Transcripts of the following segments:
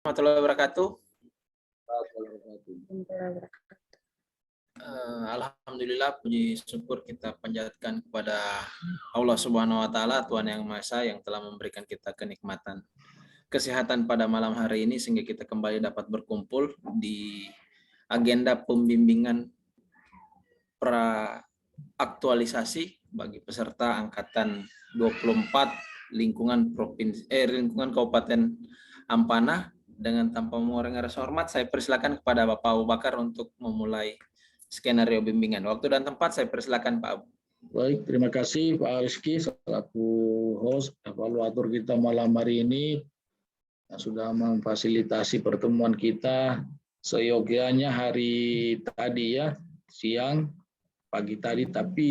Warahmatullahi wabarakatuh. Alhamdulillah, puji syukur kita panjatkan kepada Allah Subhanahu wa taala, Tuhan yang Maha Esa, yang telah memberikan kita kenikmatan kesehatan pada malam hari ini sehingga kita kembali dapat berkumpul di agenda pembimbingan pra aktualisasi bagi peserta angkatan 24 lingkungan Kabupaten Ampana. Dengan tanpa mengurangi rasa hormat, saya persilakan kepada Bapak Abu Bakar untuk memulai skenario bimbingan. Waktu dan tempat saya persilakan Pak Abu. Baik, terima kasih Pak Rizky selaku host evaluator kita malam hari ini yang sudah memfasilitasi pertemuan kita seyogianya hari tadi ya, siang, pagi tadi, tapi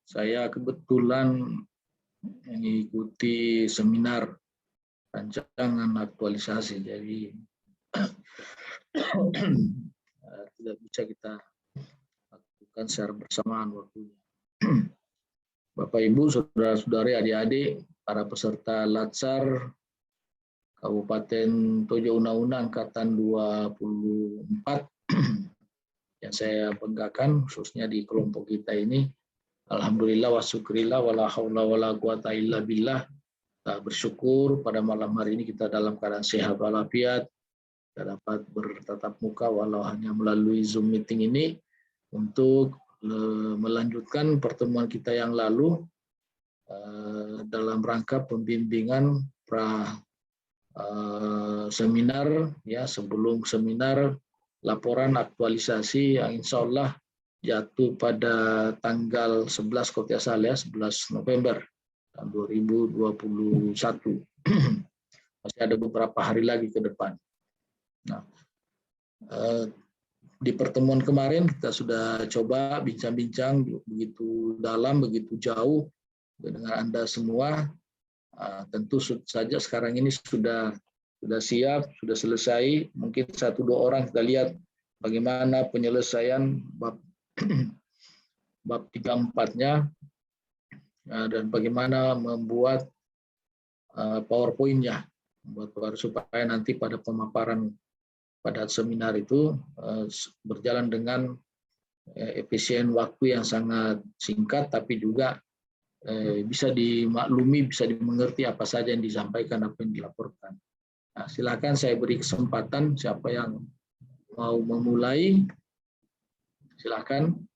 saya kebetulan mengikuti seminar rancangan aktualisasi, jadi tidak bisa kita lakukan secara bersamaan waktunya. Bapak Ibu, saudara-saudari, adik-adik, para peserta Latsar Kabupaten Tojo Una angkatan 24 yang saya banggakan khususnya di kelompok kita ini. Alhamdulillah wa syukurillah wala haula wala quwata illa billah. Kita bersyukur pada malam hari ini kita dalam keadaan sehat walafiat, kita dapat bertatap muka walau hanya melalui Zoom meeting ini untuk melanjutkan pertemuan kita yang lalu dalam rangka pembimbingan pra seminar ya, sebelum seminar laporan aktualisasi yang insya Allah jatuh pada tanggal 11 kalau tidak salah ya, 11 November tahun 2021. Masih ada beberapa hari lagi ke depan. Nah, di pertemuan kemarin kita sudah coba bincang-bincang begitu dalam, begitu jauh dengan Anda semua. Tentu saja sekarang ini sudah siap, sudah selesai. Mungkin 1-2 orang kita lihat bagaimana penyelesaian bab 3-4-nya dan bagaimana membuat PowerPoint-nya, supaya nanti pada pemaparan pada seminar itu berjalan dengan efisien waktu yang sangat singkat, tapi juga bisa dimaklumi, bisa dimengerti apa saja yang disampaikan, apa yang dilaporkan. Nah, silakan saya beri kesempatan siapa yang mau memulai, silakan.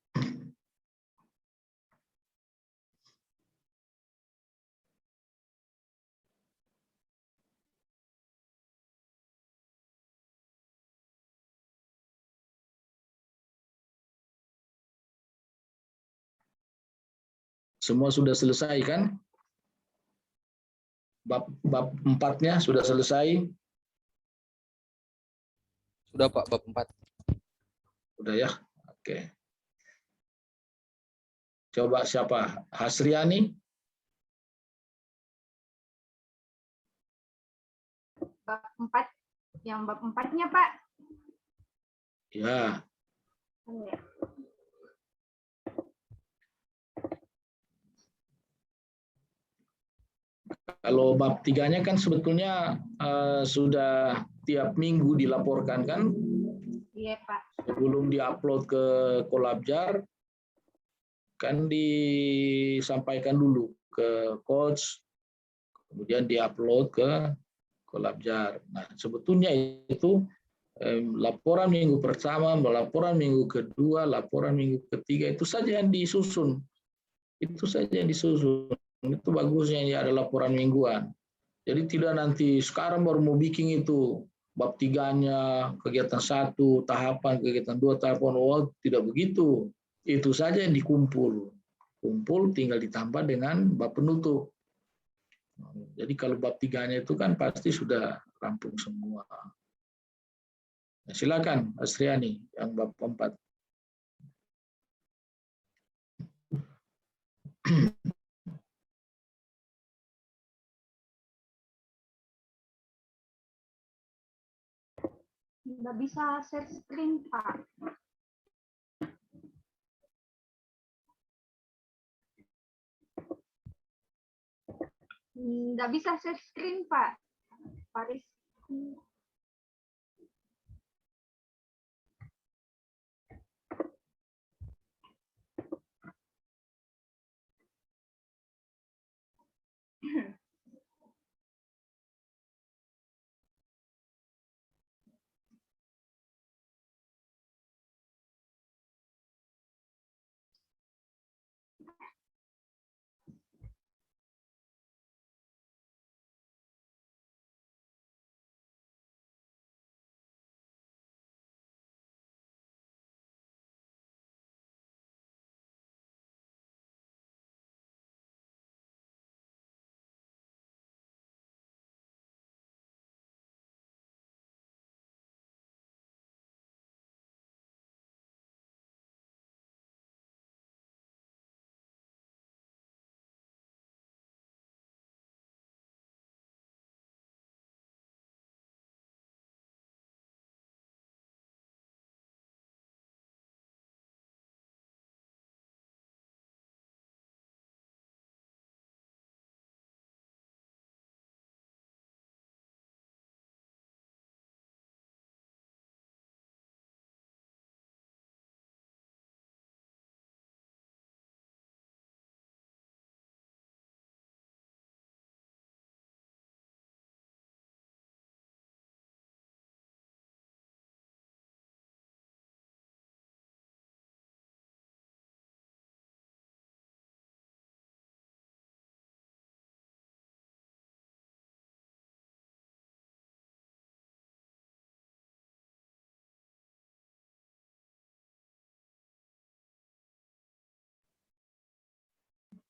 Semua sudah selesai kan? Bab 4-nya sudah selesai? Sudah Pak, bab 4. Sudah ya? Oke. Coba siapa? Hasriani? Bab 4. Yang bab 4-nya, Pak. Ya. Kalau bab 3-nya kan sebetulnya sudah tiap minggu dilaporkan kan? Iya, Pak. Sebelum diupload ke Kolabjar, kan disampaikan dulu ke coach, kemudian diupload ke Kolabjar. Nah, sebetulnya itu laporan minggu pertama, laporan minggu kedua, laporan minggu ketiga, itu saja yang disusun. Itu saja yang disusun. Itu bagusnya ya ada laporan mingguan. Jadi tidak nanti sekarang baru mau bikin itu bab 3-nya, kegiatan 1, tahapan, kegiatan 2, tahapan, tidak begitu. Itu saja yang dikumpul. Kumpul tinggal ditambah dengan bab penutup. Jadi kalau bab 3-nya itu kan pasti sudah rampung semua. Nah, silakan Asriani yang bab 4. Nggak bisa share screen, Pak. Nggak bisa share screen, Pak. Pak Rizky.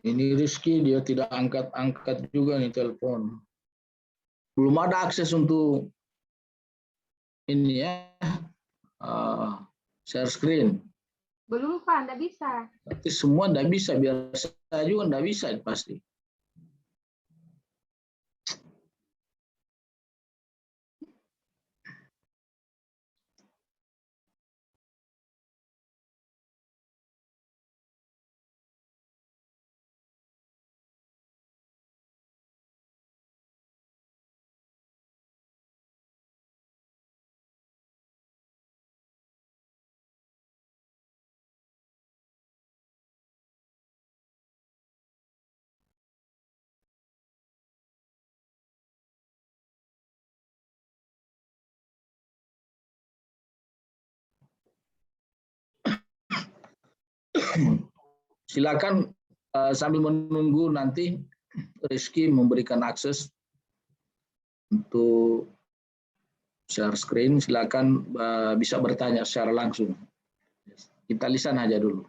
Ini Rizky dia tidak angkat-angkat juga nih telepon. Belum ada akses untuk ini ya, share screen. Belum Pak, enggak bisa. Tapi semua enggak bisa, biar saya juga enggak bisa pasti. Silakan sambil menunggu nanti Rizky memberikan akses untuk share screen, silakan bisa bertanya secara langsung. Kita lisan aja dulu.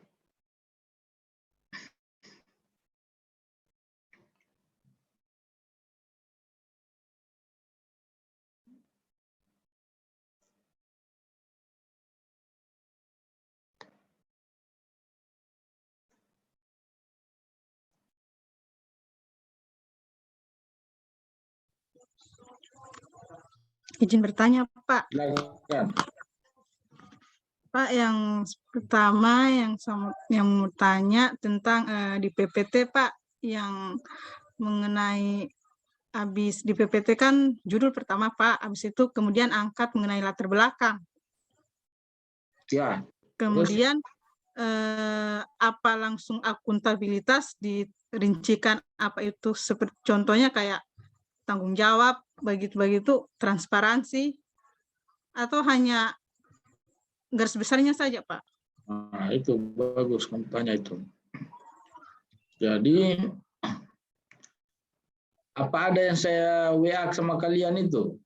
Izin bertanya, Pak. Silakan. Pak, yang pertama yang mau tanya tentang di PPT, Pak, yang mengenai habis di PPT kan judul pertama, Pak, habis itu kemudian angkat mengenai latar belakang. Ya. Kemudian apa langsung akuntabilitas dirincikan apa itu, seperti contohnya kayak tanggung jawab, begitu-begitu, transparansi, atau hanya garis besarnya saja, Pak? Nah, itu bagus kamu tanya itu. Jadi apa ada yang saya WA sama kalian itu?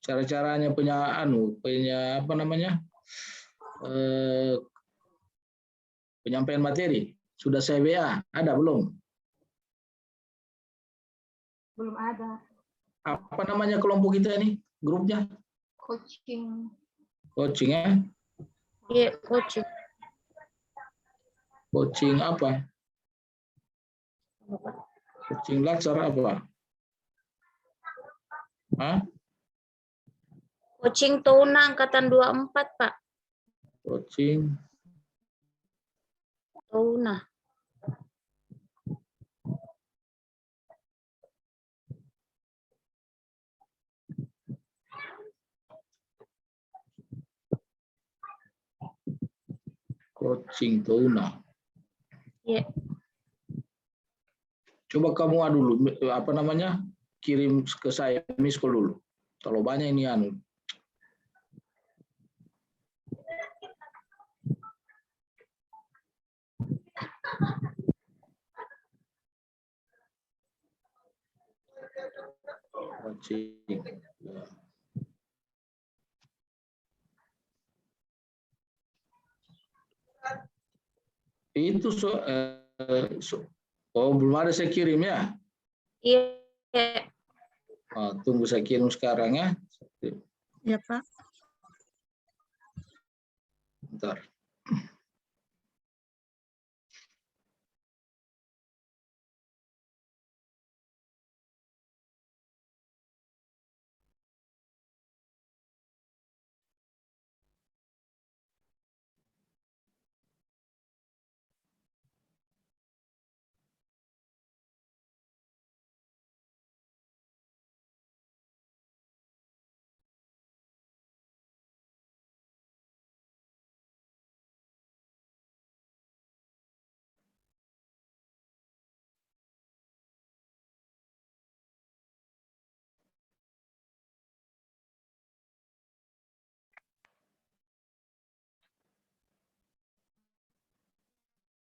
Cara-caranya punya apa namanya? Penyampaian materi. Sudah saya WA, ada belum? Belum ada. Apa namanya kelompok kita ini? Grupnya? Coaching. Coaching ya? Iya, coaching. Coaching apa? Coaching latsar apa? Hah? Coaching Tuna angkatan 24, Pak. Coaching Tuna. Coaching tuna. Iya. Coba kamu dulu, apa namanya, kirim ke saya miss call dulu. Kalau banyak ini anu. Coaching. Ya. Itu oh belum ada saya kirim ya. Iya. Tunggu saya kirim sekarang ya. Ya, Pak. Bentar.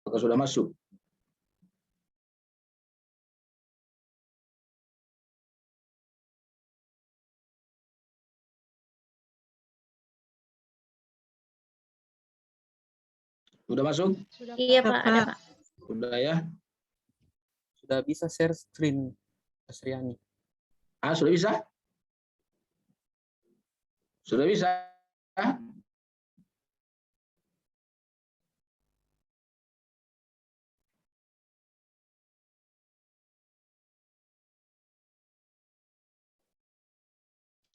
Apakah sudah masuk? Sudah masuk? Iya, Pak. Ada, Pak. Sudah ya? Sudah bisa share screen, Mas Riani. Sudah bisa? Sudah bisa?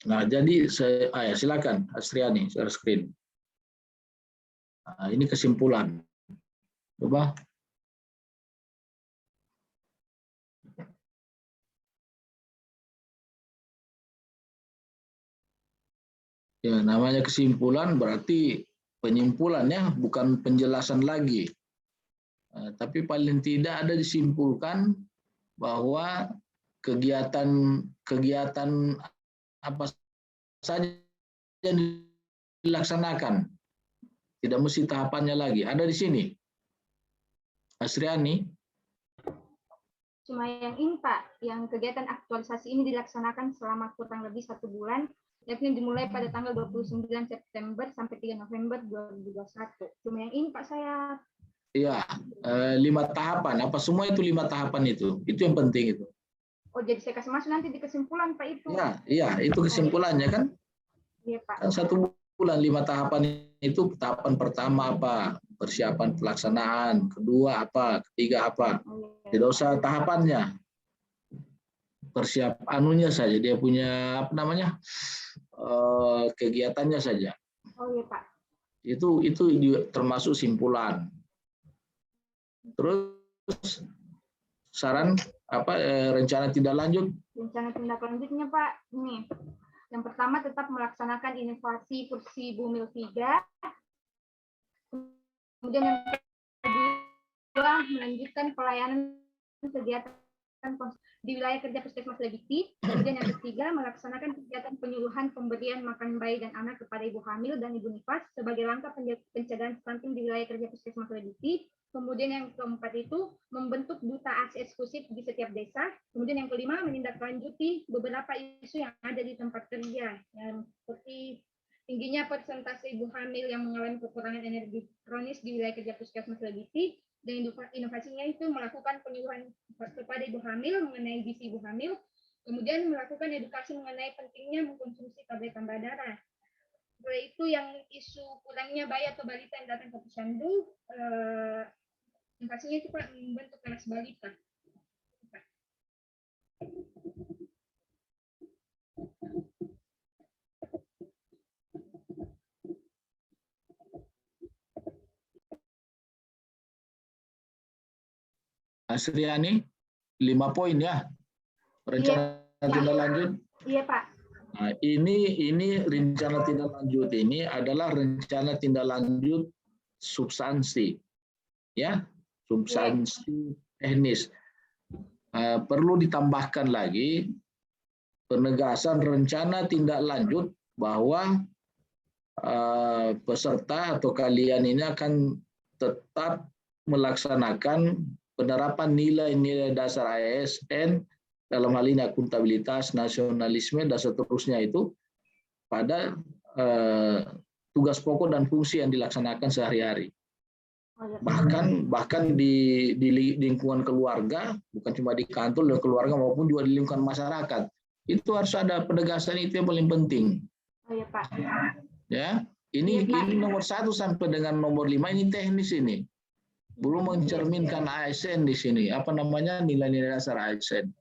Nah, jadi saya, silakan Astriani, share screen. Nah, ini kesimpulan. Coba. Ya, namanya kesimpulan berarti penyimpulannya, bukan penjelasan lagi. Tapi paling tidak ada disimpulkan bahwa kegiatan apa saja yang dilaksanakan, tidak mesti tahapannya lagi. Ada di sini, Asriani. Cuma yang ini Pak, yang kegiatan aktualisasi ini dilaksanakan selama kurang lebih 1 bulan, yakni dimulai pada tanggal 29 September sampai 3 November 2021. Cuma yang ini Pak saya. Iya, 5 tahapan. Apa semua itu 5 tahapan itu? Itu yang penting itu. Oh, jadi saya kasih masuk nanti di kesimpulan Pak itu. Iya, itu kesimpulannya kan? Iya Pak. Kan 1 bulan 5 tahapan itu. Tahapan pertama apa? Persiapan pelaksanaan. Kedua apa? Ketiga apa? Tidak usah tahapannya. Persiapan anunya saja, dia punya apa namanya, kegiatannya saja. Oh iya Pak. Itu juga termasuk simpulan. Terus saran apa, rencana tindak lanjut? Rencana tindak lanjutnya Pak, ini. Yang pertama tetap melaksanakan inovasi kursi Bumil 3. Kemudian yang kedua melanjutkan pelayanan kegiatan di wilayah kerja Puskesmas Lebiti. Kemudian yang ketiga melaksanakan kegiatan penyuluhan pemberian makan bayi dan anak kepada ibu hamil dan ibu nifas sebagai langkah pencegahan stunting di wilayah kerja Puskesmas Lebiti. Kemudian yang keempat itu membentuk duta ASI eksklusif di setiap desa. Kemudian yang kelima menindaklanjuti beberapa isu yang ada di tempat kerja, yang seperti tingginya persentase ibu hamil yang mengalami kekurangan energi kronis di wilayah kerja Puskesmas Lebiti. Dan inovasinya itu melakukan penyuluhan kepada ibu hamil mengenai gizi ibu hamil, kemudian melakukan edukasi mengenai pentingnya mengkonsumsi tablet tambah darah. Setelah itu yang isu kurangnya bayi atau balita yang datang ke posyandu, inovasinya itu Pak membentuk kelas balita. Asriani, 5 poin ya, rencana tindak lanjut. Iya Pak. Nah, ini rencana tindak lanjut ini adalah rencana tindak lanjut substansi, ya, substansi teknis. Perlu ditambahkan lagi penegasan rencana tindak lanjut bahwa peserta atau kalian ini akan tetap melaksanakan penerapan nilai-nilai dasar ASN dalam hal ini akuntabilitas, nasionalisme, dan seterusnya itu pada tugas pokok dan fungsi yang dilaksanakan sehari-hari. Bahkan di lingkungan keluarga, bukan cuma di kantor dan keluarga maupun juga di lingkungan masyarakat. Itu harus ada penegasan, itu yang paling penting. Oh ya Pak. Ya, ini nomor 1 sampai dengan nomor 5 ini teknis ini. Belum mencerminkan ASN di sini. Apa namanya nilai-nilai dasar ASN.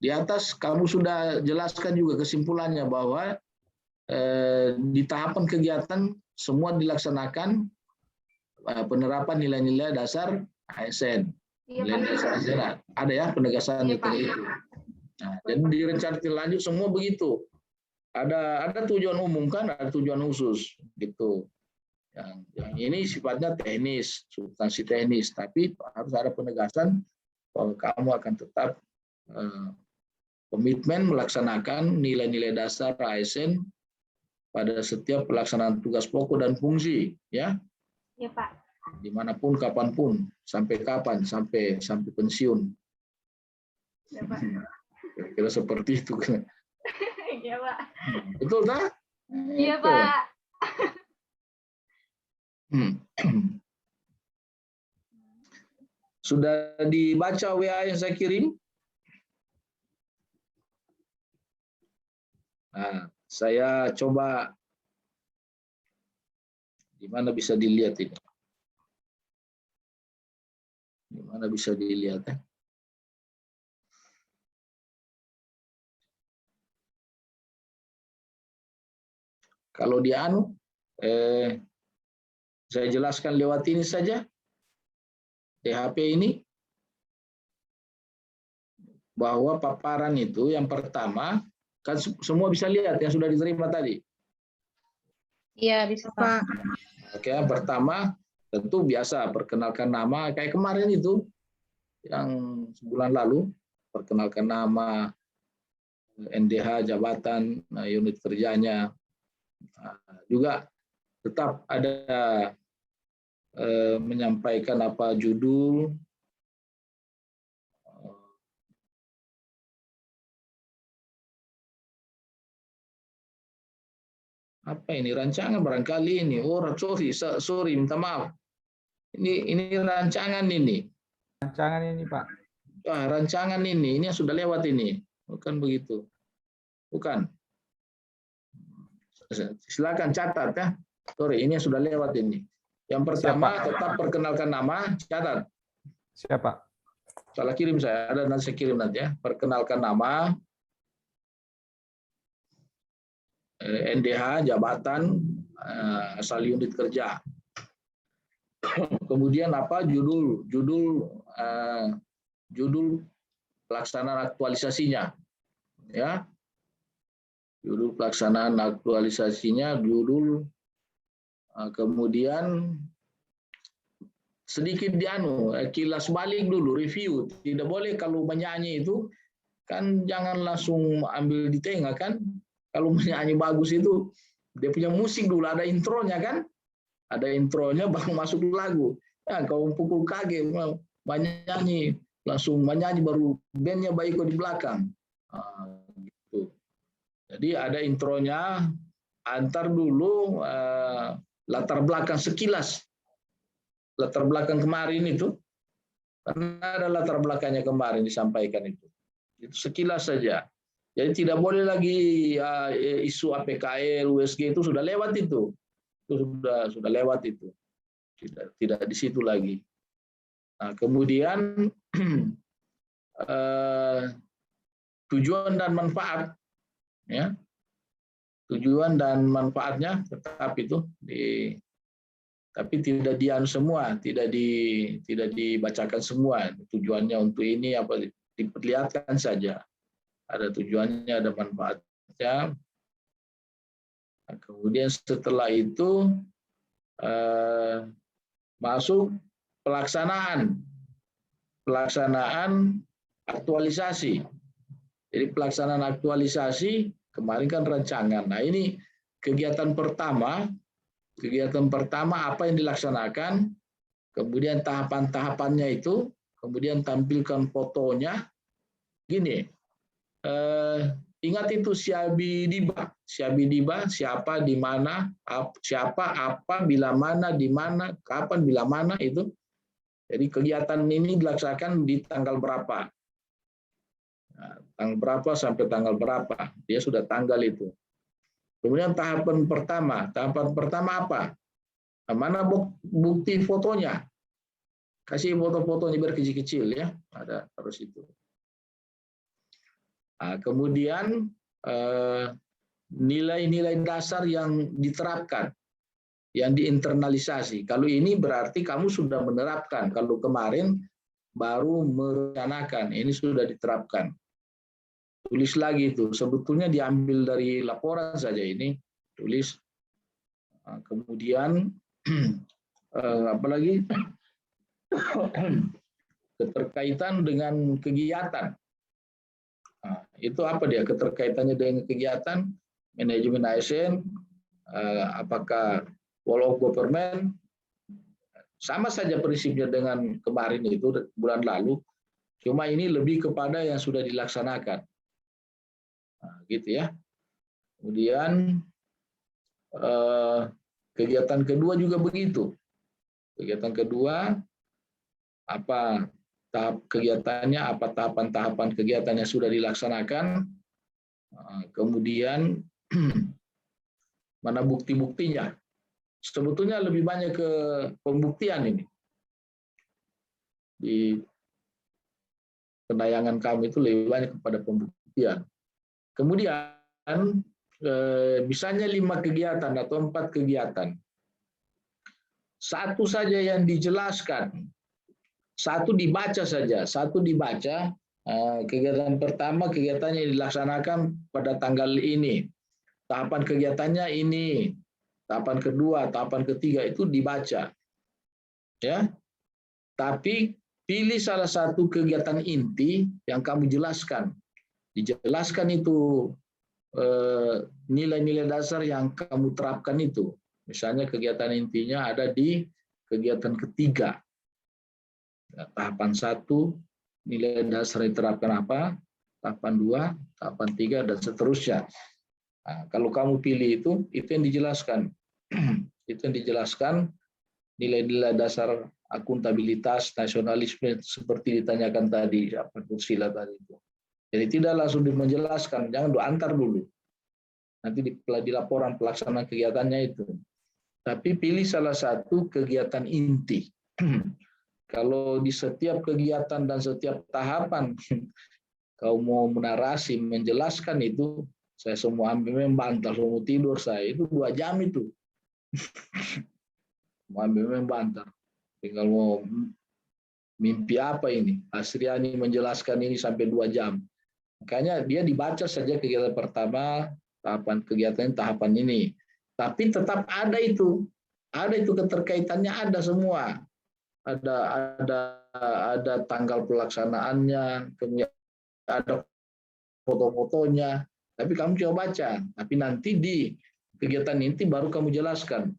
Di atas kamu sudah jelaskan juga kesimpulannya bahwa di tahapan kegiatan semua dilaksanakan penerapan nilai-nilai dasar ASN. Nilai dasar ASN ada ya penegasan itu. Nah, jadi di rencana lanjut semua begitu. Ada tujuan umum kan, ada tujuan khusus gitu. Yang ini sifatnya teknis, substansi teknis, tapi harus ada penegasan bahwa kamu akan tetap komitmen melaksanakan nilai-nilai dasar ASN pada setiap pelaksanaan tugas pokok dan fungsi, ya. Iya Pak. Dimanapun, kapanpun, sampai kapan, sampai pensiun. Iya Pak. Kira seperti itu kan. Iya Pak. Betul tak? Iya Pak. Sudah dibaca WA yang saya kirim? Nah, saya coba di mana bisa dilihat ini. Di mana bisa dilihat ya? Kalau di saya jelaskan lewat ini saja. Di HP ini bahwa paparan itu yang pertama kan semua bisa lihat yang sudah diterima tadi. Iya, bisa Pak. Oke, yang pertama tentu biasa perkenalkan nama kayak kemarin itu yang sebulan lalu perkenalkan nama, NDH, jabatan, unit kerjanya. Juga tetap ada menyampaikan apa judul, apa ini rancangan barangkali ini. Oh, sorry, minta maaf. Ini rancangan ini. Rancangan ini Pak. Rancangan ini yang sudah lewat ini, bukan begitu? Bukan. Silakan catat ya. Sorry, ini yang sudah lewat ini. Yang pertama tetap perkenalkan nama, catat. Siapa? Salah kirim saya, ada nanti saya kirim nanti ya. Perkenalkan nama, NDH, jabatan, asal unit kerja. Kemudian apa? Judul pelaksanaan aktualisasinya, ya. Judul pelaksanaan aktualisasinya, kemudian sedikit kilas balik dulu, review. Tidak boleh kalau menyanyi itu kan jangan langsung ambil di tengah kan. Kalau menyanyi bagus itu dia punya musik dulu, ada intronya kan. Ada intronya baru masuk lagu. Ya, kalau pukul kaget menyanyi, langsung menyanyi baru bandnya baik di belakang. Gitu. Jadi ada intronya, antar dulu latar belakang sekilas. Latar belakang kemarin itu, karena ada latar belakangnya kemarin disampaikan itu. Itu sekilas saja. Jadi tidak boleh lagi isu APKL, USG itu sudah lewat itu. Itu sudah lewat itu. Tidak di situ lagi. Nah, kemudian tujuan dan manfaat, ya. Tujuan dan manfaatnya tetap itu tapi tidak semua, tidak dibacakan semua. Tujuannya untuk ini apa diperlihatkan saja. Ada tujuannya, ada manfaatnya. Nah, kemudian setelah itu masuk pelaksanaan aktualisasi. Jadi pelaksanaan aktualisasi kemarin kan rancangan. Nah, ini kegiatan pertama apa yang dilaksanakan, kemudian tahapan-tahapannya itu, kemudian tampilkan fotonya. Gini, ingat itu Syabi Diba, siapa, di mana, siapa, apa, bila mana, di mana, kapan, bila mana itu. Jadi kegiatan ini dilaksanakan di tanggal berapa. Nah, tanggal berapa sampai tanggal berapa, dia sudah tanggal itu. Kemudian tahapan pertama apa? Nah, mana bukti fotonya? Kasih foto-fotonya biar kecil-kecil ya, ada harus itu. Nah, kemudian nilai-nilai dasar yang diterapkan, yang diinternalisasi. Kalau ini berarti kamu sudah menerapkan. Kalau kemarin baru merencanakan, ini sudah diterapkan. Tulis lagi itu, sebetulnya diambil dari laporan saja ini, tulis. Kemudian apalagi keterkaitan dengan kegiatan. Nah, itu apa dia keterkaitannya dengan kegiatan? Manajemen ASN, apakah wall of government, sama saja prinsipnya dengan kemarin itu bulan lalu, cuma ini lebih kepada yang sudah dilaksanakan. Nah, gitu ya. Kemudian kegiatan kedua juga begitu. Kegiatan kedua, apa tahap kegiatannya, apa tahapan-tahapan kegiatan yang sudah dilaksanakan, kemudian mana bukti-buktinya. Sebetulnya lebih banyak ke pembuktian ini. Di penayangan kami itu lebih banyak kepada pembuktian. Kemudian misalnya 5 kegiatan atau 4 kegiatan. Satu saja yang dijelaskan, satu dibaca saja, kegiatan pertama kegiatannya dilaksanakan pada tanggal ini, tahapan kegiatannya ini, tahapan kedua, tahapan ketiga itu dibaca, ya. Tapi pilih salah satu kegiatan inti yang kamu jelaskan, dijelaskan itu nilai-nilai dasar yang kamu terapkan itu. Misalnya kegiatan intinya ada di kegiatan ketiga. Tahapan 1, nilai dasar diterapkan apa, tahapan 2, tahapan 3, dan seterusnya. Nah, kalau kamu pilih itu yang dijelaskan. Itu yang dijelaskan nilai-nilai dasar akuntabilitas, nasionalisme seperti ditanyakan tadi, apa Sila tadi itu. Jadi tidak langsung menjelaskan, jangan antar dulu. Nanti di laporan pelaksanaan kegiatannya itu. Tapi pilih salah satu kegiatan inti. Kalau di setiap kegiatan dan setiap tahapan kau mau menarasi, menjelaskan itu, saya semua ambil membantah, semua tidur saya itu 2 jam itu. Mau ambil membantah. Tinggal mau mimpi apa ini? Asriani menjelaskan ini sampai 2 jam. Makanya dia dibaca saja kegiatan pertama, tahapan kegiatan tahapan ini. Tapi tetap ada itu keterkaitannya, ada semua. Ada tanggal pelaksanaannya, kemudian ada foto-fotonya. Tapi kamu coba baca. Tapi nanti di kegiatan inti baru kamu jelaskan.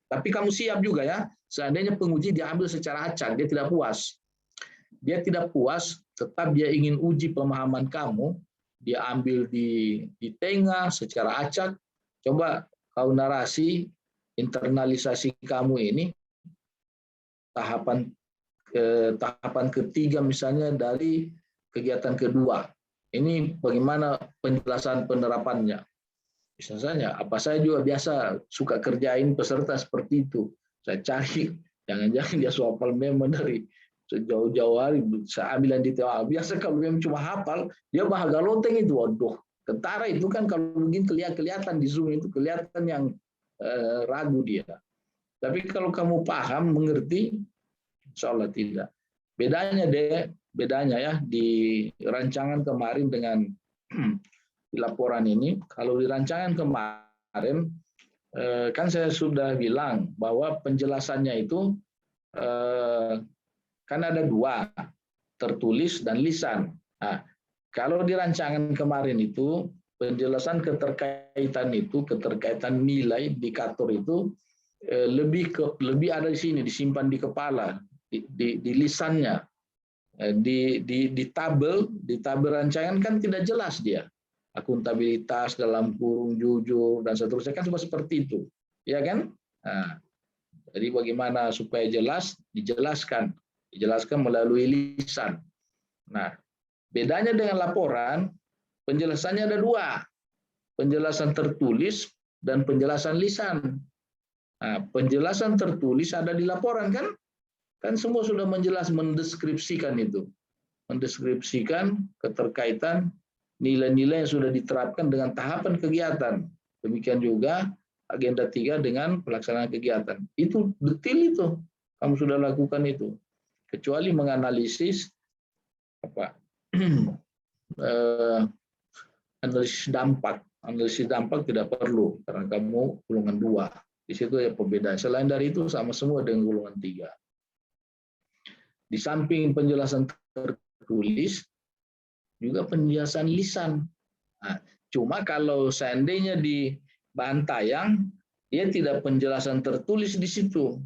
Tapi kamu siap juga ya. Seandainya penguji diambil secara acak, dia tidak puas. Dia tidak puas, tetap dia ingin uji pemahaman kamu. Dia ambil di tengah secara acak. Coba kau narasi internalisasi kamu ini tahapan ketiga misalnya dari kegiatan kedua. Ini bagaimana penjelasan penerapannya? Misalnya, apa saya juga biasa suka kerjain peserta seperti itu. Saya cari, jangan-jangan dia hafal memang dari sejauh-jauh hari, saya ambil yang detail. Biasa kalau memang cuma hafal, dia bahagia loteng itu, waduh. Tentara itu kan kalau begini kelihatan di Zoom itu kelihatan yang ragu dia. Tapi kalau kamu paham, mengerti, insya Allah tidak. Bedanya ya di rancangan kemarin dengan di laporan ini. Kalau di rancangan kemarin kan saya sudah bilang bahwa penjelasannya itu kan ada dua, tertulis dan lisan. Nah, kalau di rancangan kemarin itu penjelasan keterkaitan nilai indikator itu lebih ada di sini, disimpan di kepala, di lisannya. Di tabel rancangan kan tidak jelas dia. Akuntabilitas dalam kurung jujur dan seterusnya kan cuma seperti itu, ya kan? Nah, jadi bagaimana supaya jelas, dijelaskan melalui lisan. Nah, bedanya dengan laporan, penjelasannya ada dua, penjelasan tertulis dan penjelasan lisan. Nah, penjelasan tertulis ada di laporan kan? Kan semua sudah mendeskripsikan itu, mendeskripsikan keterkaitan nilai-nilai yang sudah diterapkan dengan tahapan kegiatan. Demikian juga agenda 3 dengan pelaksanaan kegiatan. Itu detail itu, kamu sudah lakukan itu. Kecuali menganalisis analisis dampak tidak perlu karena kamu golongan 2. Di situ ya perbedaan. Selain dari itu sama semua dengan golongan 3. Di samping penjelasan tertulis juga penjelasan lisan. Nah, cuma kalau seandainya di bahan tayang dia tidak penjelasan tertulis di situ.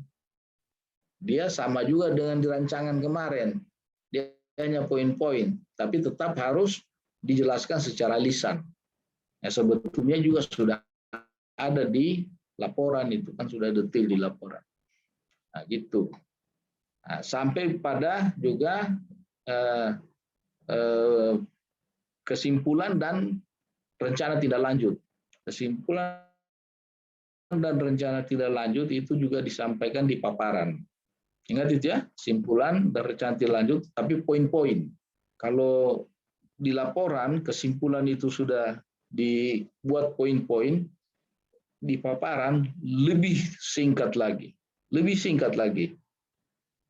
Dia sama juga dengan di rancangan kemarin. Dia hanya poin-poin, tapi tetap harus dijelaskan secara lisan. Ya, sebetulnya juga sudah ada di laporan itu, kan sudah detail di laporan. Nah, gitu. Nah, sampai pada juga kesimpulan dan rencana tindak lanjut. Kesimpulan dan rencana tindak lanjut itu juga disampaikan di paparan. Ingat itu ya, kesimpulan dan rencana tindak lanjut, tapi poin-poin. Kalau di laporan kesimpulan itu sudah dibuat poin-poin, di paparan lebih singkat lagi.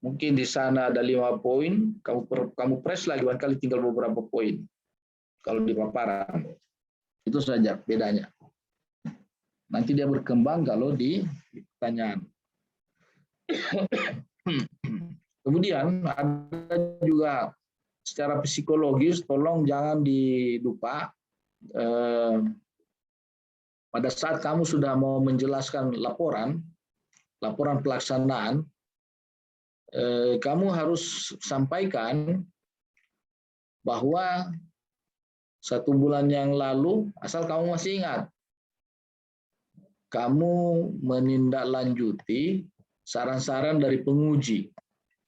Mungkin di sana ada 5 poin, kamu press lagi, barangkali tinggal beberapa poin. Kalau di paparan, itu saja bedanya. Nanti dia berkembang kalau di pertanyaan. Kemudian ada juga secara psikologis, tolong jangan dilupa, pada saat kamu sudah mau menjelaskan laporan pelaksanaan, kamu harus sampaikan bahwa 1 bulan yang lalu, asal kamu masih ingat, kamu menindaklanjuti saran-saran dari penguji.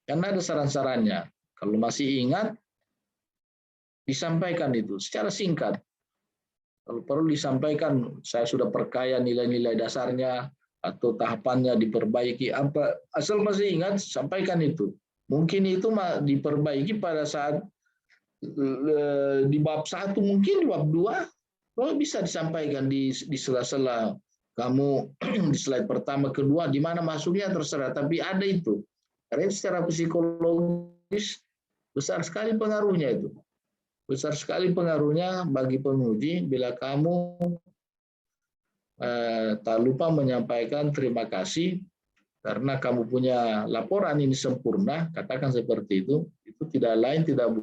Karena ada saran-sarannya. Kalau masih ingat, disampaikan itu secara singkat. Kalau perlu disampaikan, saya sudah perkaya nilai-nilai dasarnya, atau tahapannya diperbaiki, apa asal masih ingat, sampaikan itu. Mungkin itu diperbaiki pada saat di bab 1, mungkin di bab 2, kalau bisa disampaikan di sela-sela kamu di slide pertama, kedua, di mana masuknya terserah, tapi ada itu. Karena secara psikologis besar sekali pengaruhnya itu. Besar sekali pengaruhnya bagi penguji bila kamu tak lupa menyampaikan terima kasih karena kamu punya laporan ini sempurna, katakan seperti itu tidak lain tidak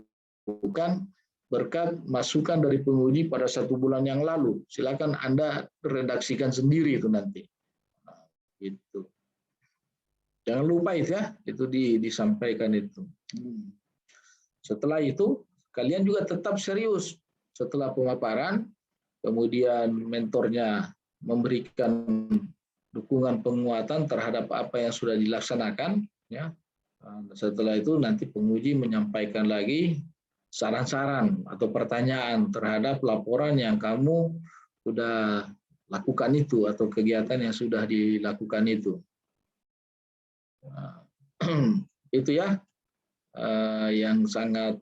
bukan berkat masukan dari penguji pada 1 bulan yang lalu. Silakan Anda redaksikan sendiri itu nanti. Nah, gitu. Jangan lupa itu ya, itu disampaikan itu. Setelah itu, kalian juga tetap serius. Setelah pemaparan, kemudian mentornya memberikan dukungan penguatan terhadap apa yang sudah dilaksanakan. Ya. Setelah itu nanti penguji menyampaikan lagi saran-saran atau pertanyaan terhadap laporan yang kamu sudah lakukan itu atau kegiatan yang sudah dilakukan itu. Itu ya yang sangat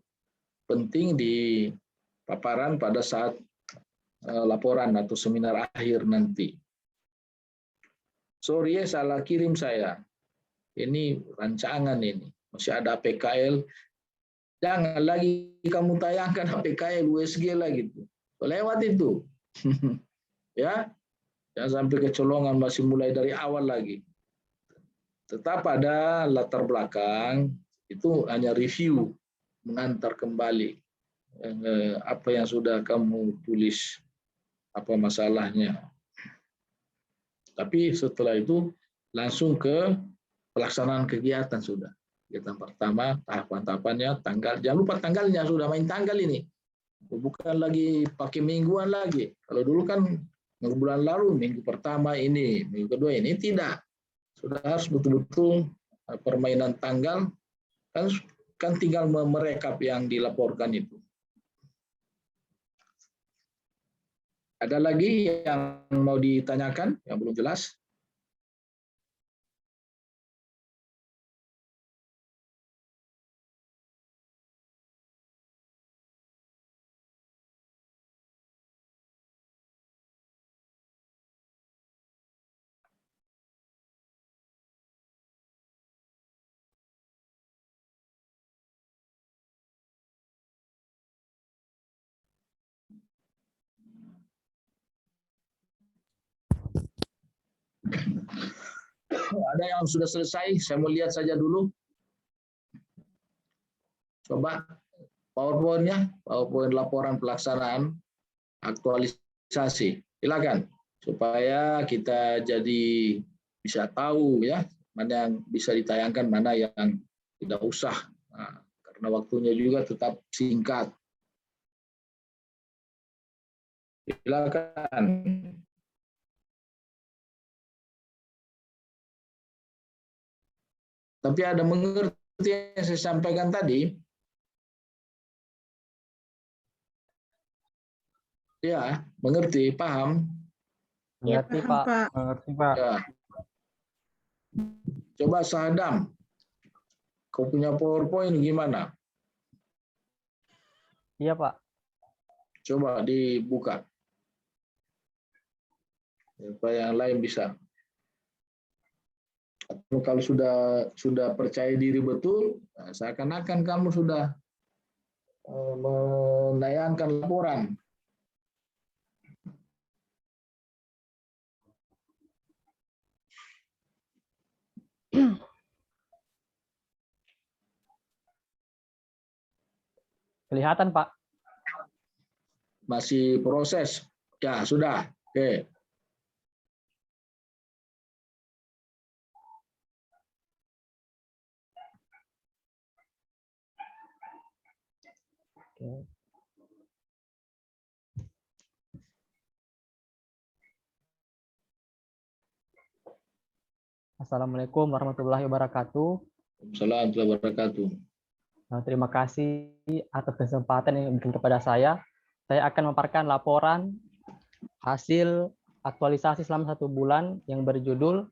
penting di paparan pada saat laporan atau seminar akhir nanti. Sorry ya, salah kirim saya. Ini rancangan ini. Masih ada PKL. Jangan lagi kamu tayangkan PKL USG lagi. Lewat itu. Ya. Jangan sampai kecolongan, masih mulai dari awal lagi. Tetap ada latar belakang, itu hanya review, mengantar kembali apa yang sudah kamu tulis, apa masalahnya. Tapi setelah itu langsung ke pelaksanaan kegiatan sudah. Kegiatan pertama, tahapan-tahapannya, tanggal. Jangan lupa tanggalnya, sudah main tanggal ini. Bukan lagi pakai mingguan lagi. Kalau dulu kan bulan lalu, minggu pertama ini, minggu kedua ini, tidak. Sudah harus betul-betul permainan tanggal, kan tinggal merekap yang dilaporkan itu. Ada lagi yang mau ditanyakan yang belum jelas? Ada yang sudah selesai? Saya mau lihat saja dulu. Coba PowerPoint-nya, PowerPoint laporan pelaksanaan aktualisasi. Silakan supaya kita jadi bisa tahu ya mana yang bisa ditayangkan, mana yang tidak usah. Nah, karena waktunya juga tetap singkat. Silakan. Tapi ada mengerti yang saya sampaikan tadi? Ya, mengerti, paham? Mengerti, Paham, Pak. Pak. Mengerti, Pak. Ya. Coba Sadam, kau punya PowerPoint gimana? Iya, Pak. Coba dibuka. Supaya yang lain bisa. Atau kalau sudah percaya diri betul, nah, seakan-akan kamu sudah menayangkan laporan. Kelihatan, Pak. Masih proses. Ya, sudah. Oke. Assalamualaikum warahmatullahi wabarakatuh. Assalamualaikum warahmatullahi wabarakatuh. Terima kasih atas kesempatan yang diberikan kepada saya. Saya akan memaparkan laporan hasil aktualisasi selama 1 bulan yang berjudul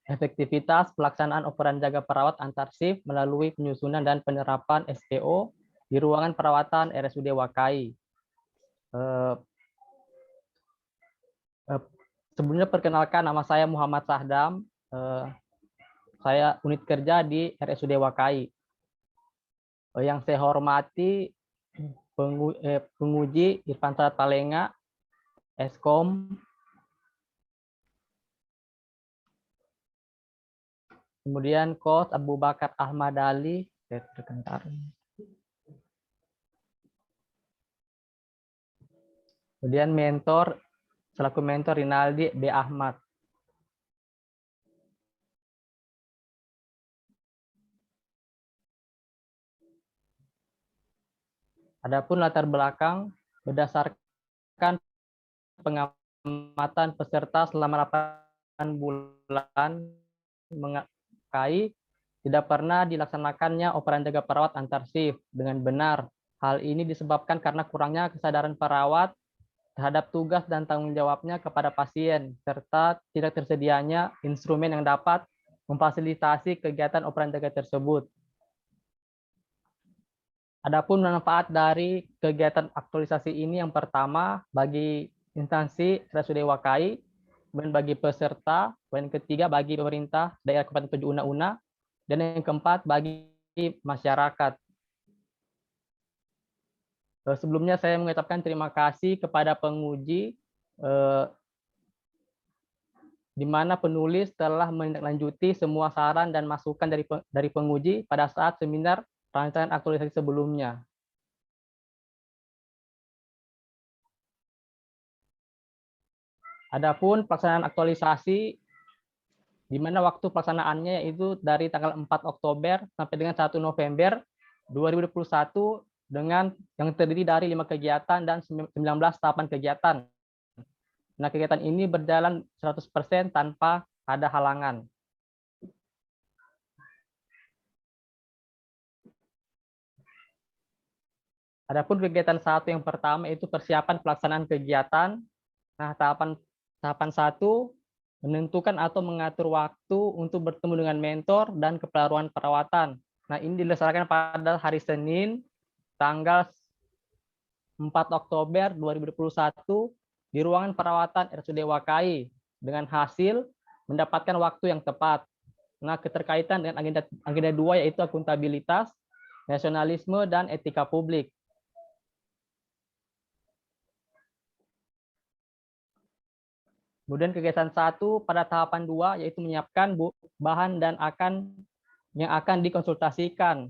efektivitas pelaksanaan operan jaga perawat antar shift melalui penyusunan dan penerapan SPO di ruangan perawatan RSUD Wakai. Sebelumnya perkenalkan, nama saya Muhammad Sahdam. Saya unit kerja di RSUD Wakai. Yang saya hormati penguji Irfan Saad Palenga, Eskom, kemudian Coach Abu Bakar Ahmad Ali, kemudian selaku mentor Rinaldi B. Ahmad. Adapun latar belakang berdasarkan pengamatan peserta selama 8 bulan mengakai tidak pernah dilaksanakannya operan jaga perawat antar shift dengan benar. Hal ini disebabkan karena kurangnya kesadaran perawat terhadap tugas dan tanggung jawabnya kepada pasien, serta tidak tersedianya instrumen yang dapat memfasilitasi kegiatan operan jaga tersebut. Adapun manfaat dari kegiatan aktualisasi ini, yang pertama bagi instansi RSUD Wakai, kemudian bagi peserta, yang ketiga bagi pemerintah daerah Kabupaten Tojo Una-Una, dan yang keempat bagi masyarakat. Sebelumnya saya mengucapkan terima kasih kepada penguji di mana penulis telah menindaklanjuti semua saran dan masukan dari penguji pada saat seminar rancangan aktualisasi sebelumnya. Adapun pelaksanaan aktualisasi, di mana waktu pelaksanaannya yaitu dari tanggal 4 Oktober sampai dengan 1 November 2021 dengan yang terdiri dari 5 kegiatan dan 19 tahapan kegiatan. Nah, kegiatan ini berjalan 100% tanpa ada halangan. Adapun kegiatan 1 yang pertama itu persiapan pelaksanaan kegiatan. Nah, tahapan 1 menentukan atau mengatur waktu untuk bertemu dengan mentor dan kepala ruangan perawatan. Nah, ini dilaksanakan pada hari Senin, tanggal 4 Oktober 2021 di ruangan perawatan RSUD Wakai dengan hasil mendapatkan waktu yang tepat. Nah, keterkaitan dengan agenda 2 yaitu akuntabilitas, nasionalisme, dan etika publik. Kemudian kegiatan 1 pada tahapan 2 yaitu menyiapkan bahan dan yang akan dikonsultasikan.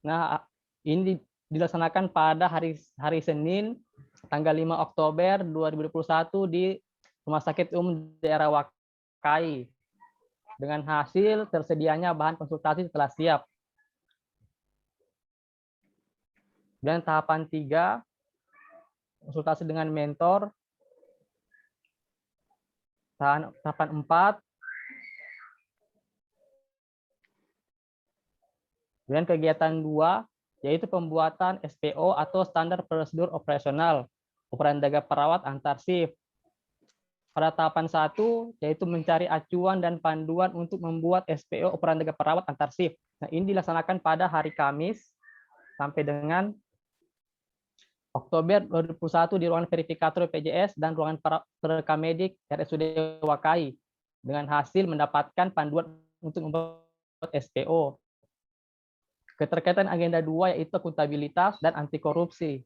Nah, ini dilaksanakan pada hari Senin tanggal 5 Oktober 2021 di Rumah Sakit Umum Daerah Wakai dengan hasil tersedianya bahan konsultasi telah siap. Dan tahapan 3 konsultasi dengan mentor. Tahapan 4 dan kegiatan 2 yaitu pembuatan SPO atau standar prosedur operasional operan jaga perawat antar shift. Pada tahapan 1 yaitu mencari acuan dan panduan untuk membuat SPO operan jaga perawat antar shift. Nah, ini dilaksanakan pada hari Kamis sampai dengan Oktober 2021 di ruangan verifikator BPJS dan ruangan rekam medik RSUD Wakai dengan hasil mendapatkan panduan untuk membuat SPO. Keterkaitan agenda 2 yaitu akuntabilitas dan anti korupsi.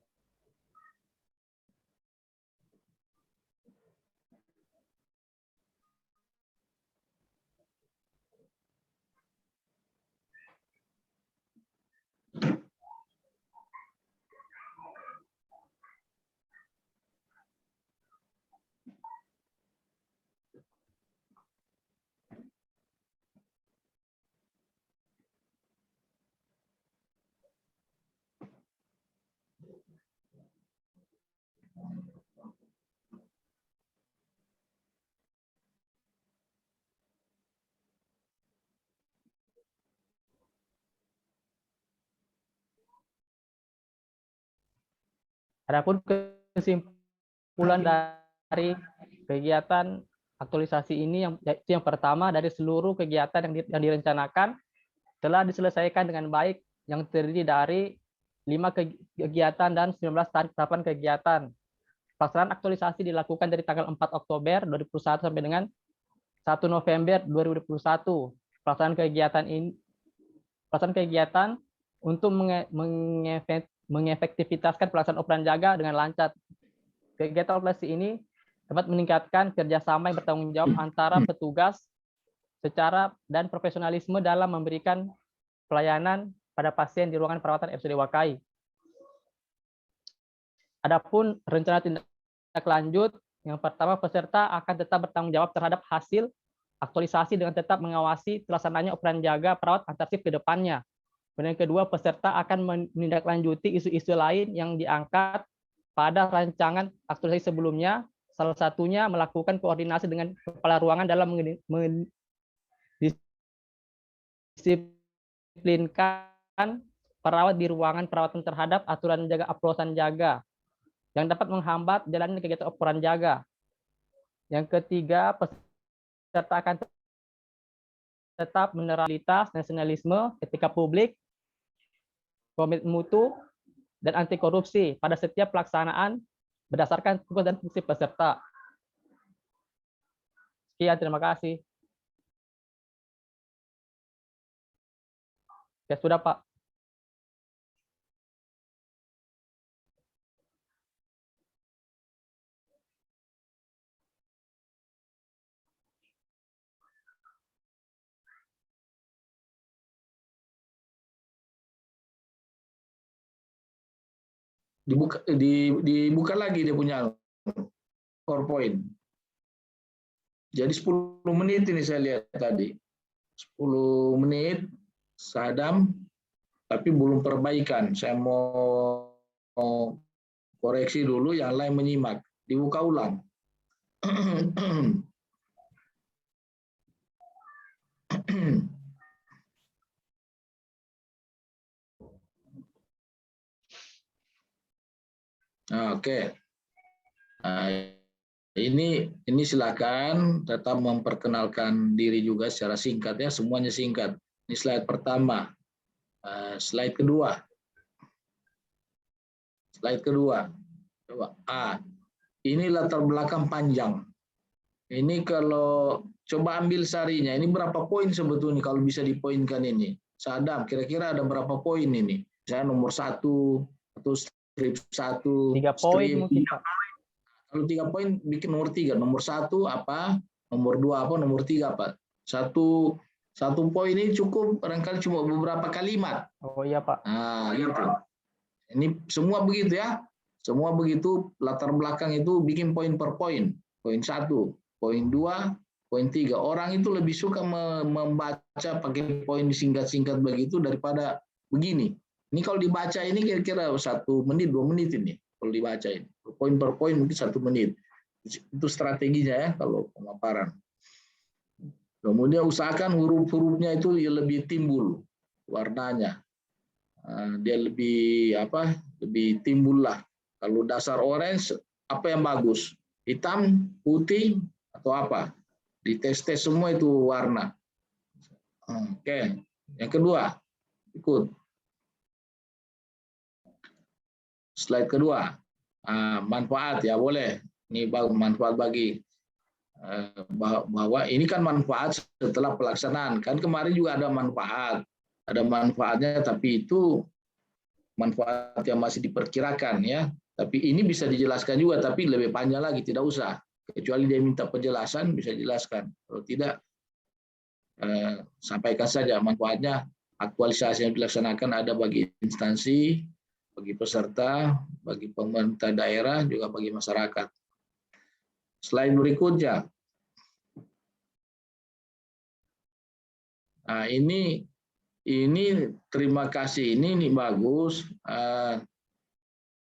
Adapun kesimpulan dari kegiatan aktualisasi ini yang pertama, dari seluruh kegiatan yang direncanakan telah diselesaikan dengan baik, yang terdiri dari 5 kegiatan dan 19 tahapan kegiatan. Pelaksanaan aktualisasi dilakukan dari tanggal 4 Oktober 2021 sampai dengan 1 November 2021. Pelaksanaan kegiatan untuk mengefektivitaskan pelaksanaan operan jaga dengan lancar. Kegiatan operasi ini dapat meningkatkan kerjasama yang bertanggung jawab antara petugas secara dan profesionalisme dalam memberikan pelayanan pada pasien di ruangan perawatan RSUD Wakai. Adapun rencana tindak lanjut, yang pertama peserta akan tetap bertanggung jawab terhadap hasil aktualisasi dengan tetap mengawasi pelaksananya operan jaga perawat antar shift ke depannya. Dan yang kedua, peserta akan menindaklanjuti isu-isu lain yang diangkat pada rancangan aktualisasi sebelumnya, salah satunya melakukan koordinasi dengan kepala ruangan dalam mendisiplinkan perawat di ruangan perawatan terhadap aturan jaga oplosan jaga yang dapat menghambat jalannya kegiatan operan jaga. Yang ketiga, peserta akan tetap menerapkan nasionalisme, etika publik, komitmen mutu, dan anti korupsi pada setiap pelaksanaan berdasarkan tugas dan fungsi peserta. Sekian, terima kasih. Ya sudah, Pak. dibuka lagi dia punya PowerPoint. Jadi 10 menit ini saya lihat tadi. 10 menit Sadam, tapi belum perbaikan. Saya mau koreksi dulu, yang lain menyimak. Dibuka ulang. Oke. Nah, ini silakan tetap memperkenalkan diri juga secara singkat ya, semuanya singkat. Ini slide pertama. Slide kedua. Slide kedua. Coba. Ini latar belakang panjang. Ini kalau coba ambil sarinya, ini berapa poin sebetulnya kalau bisa dipoinkan ini? Sadam, kira-kira ada berapa poin ini? Misalnya nomor 1 atau strip 1, 3 poin mungkin, Pak. Kalau 3 poin bikin nomor 3. Nomor 1 apa? Nomor 2 apa? Nomor 3 apa? Satu poin ini cukup barangkali cuma beberapa kalimat. Oh iya, Pak. Nah, gitu. Ini semua begitu ya. Semua begitu, latar belakang itu bikin poin per poin. Poin 1, poin 2, poin 3. Orang itu lebih suka membaca pakai poin singkat-singkat begitu daripada begini. Ini kalau dibaca ini kira-kira 1 menit, 2 menit ini. Kalau dibaca ini. Poin per poin mungkin 1 menit. Itu strateginya ya kalau pemaparan. Kemudian usahakan huruf-hurufnya itu lebih timbul warnanya. Dia lebih lebih timbul lah. Kalau dasar orange, apa yang bagus? Hitam, putih, atau apa? Di tes semua itu warna. Oke. Yang kedua, ikut. Slide kedua. Manfaat ya boleh. Ini manfaat bagi bahwa ini kan manfaat setelah pelaksanaan. Kan kemarin juga ada manfaat. Ada manfaatnya, tapi itu manfaat yang masih diperkirakan ya. Tapi ini bisa dijelaskan juga, tapi lebih panjang lagi, tidak usah. Kecuali dia minta penjelasan, bisa jelaskan. Kalau tidak, sampaikan saja manfaatnya. Aktualisasi yang dilaksanakan ada bagi instansi, bagi peserta, bagi pemerintah daerah, juga bagi masyarakat. Slide berikutnya. Nah, ini terima kasih, ini bagus.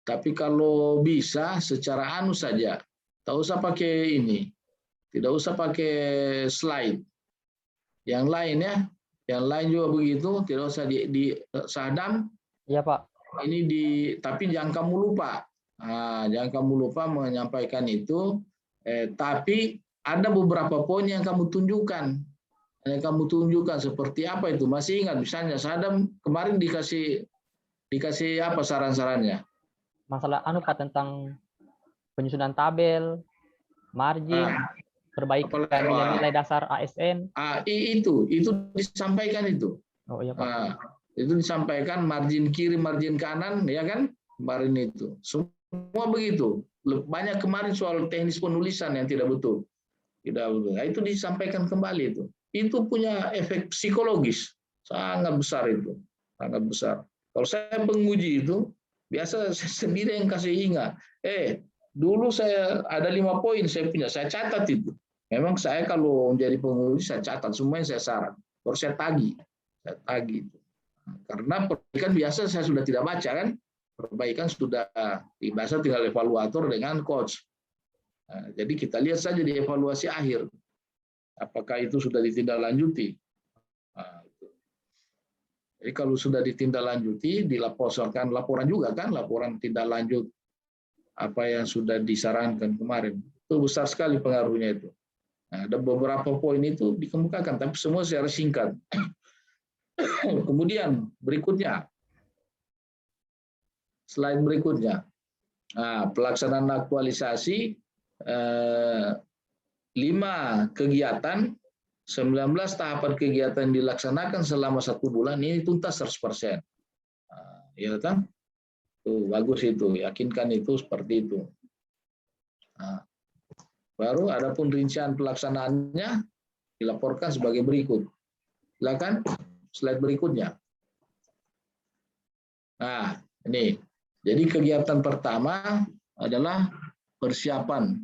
Tapi kalau bisa secara saja, tak usah pakai ini, tidak usah pakai slide. Yang lain ya, yang lain juga begitu, tidak usah di Sadam. Iya, Pak. Ini tapi jangan kamu lupa, jangan kamu lupa menyampaikan itu. Tapi ada beberapa poin yang kamu tunjukkan. Yang kamu tunjukkan seperti apa itu? Masih ingat misalnya Sadam kemarin dikasih apa saran-sarannya? Masalah Pak tentang penyusunan tabel, margin, perbaikan nilai-nilai dasar ASN. Itu disampaikan itu. Oh iya, Pak. Itu disampaikan margin kiri, margin kanan, ya kan? Kemarin itu. Semua begitu. Banyak kemarin soal teknis penulisan yang tidak betul. Tidak betul. Nah, itu disampaikan kembali itu. Itu punya efek psikologis sangat besar itu. Sangat besar. Kalau saya penguji itu, biasa saya sendiri yang kasih ingat. Dulu saya ada 5 poin saya punya, saya catat itu. Memang saya kalau menjadi penguji saya catat semuanya, saya saran. Baru saya tagih itu. Karena perbaikan biasa saya sudah tidak baca kan, perbaikan sudah biasa tinggal evaluator dengan coach. Nah, jadi kita lihat saja di evaluasi akhir, apakah itu sudah ditindaklanjuti. Nah, jadi kalau sudah ditindaklanjuti, dilaporkan laporan juga kan, laporan tindak lanjut apa yang sudah disarankan kemarin. Itu besar sekali pengaruhnya itu. Nah, ada beberapa poin itu dikemukakan, tapi semua secara singkat. Kemudian berikutnya, slide berikutnya. Nah, pelaksanaan aktualisasi 5 kegiatan, 19 tahapan kegiatan dilaksanakan selama 1 bulan, ini tuntas 100%. Ya kan? Tuh, bagus itu, yakinkan itu seperti itu. Nah, baru adapun rincian pelaksanaannya dilaporkan sebagai berikut. Silakan slide berikutnya. Nah, ini Jadi kegiatan pertama adalah persiapan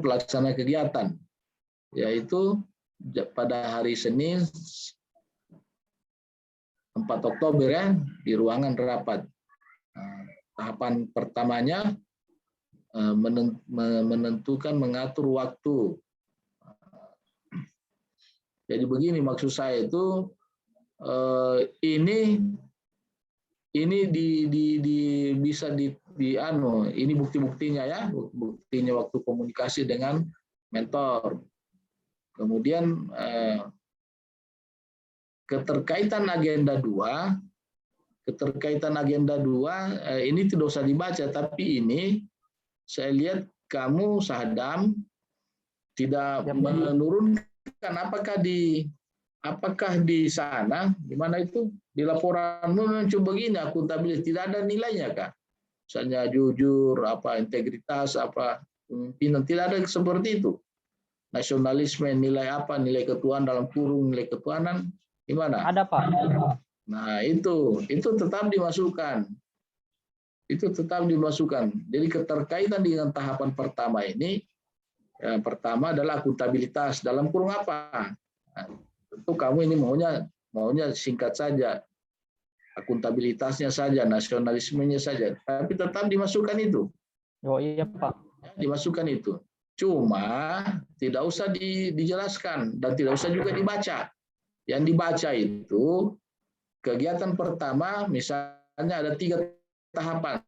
pelaksanaan kegiatan, yaitu pada hari Senin 4 Oktober ya, di ruangan rapat. Tahapan pertamanya menentukan mengatur waktu. Jadi begini maksud saya itu, ini bisa ini bukti-buktinya ya, buktinya waktu komunikasi dengan mentor. Kemudian keterkaitan agenda 2 ini tidak usah dibaca, tapi ini saya lihat kamu Sadam tidak menurunkan apakah di sana, di mana itu di laporanmu muncul begini akuntabilitas, tidak ada nilainya kah? Misalnya jujur, integritas, pimpinan, tidak ada seperti itu. Nasionalisme, nilai nilai ketuaan dalam kurung, nilai ketuanan, gimana? Ada, Pak. Nah, itu tetap dimasukkan. Itu tetap dimasukkan. Jadi keterkaitan dengan tahapan pertama ini, yang pertama adalah akuntabilitas dalam kurung apa? Nah, tentu kamu ini maunya singkat saja, akuntabilitasnya saja, nasionalismenya saja, tapi tetap dimasukkan itu. Oh iya Pak. Dimasukkan itu. Cuma tidak usah dijelaskan dan tidak usah juga dibaca. Yang dibaca itu kegiatan pertama, misalnya ada 3 tahapan.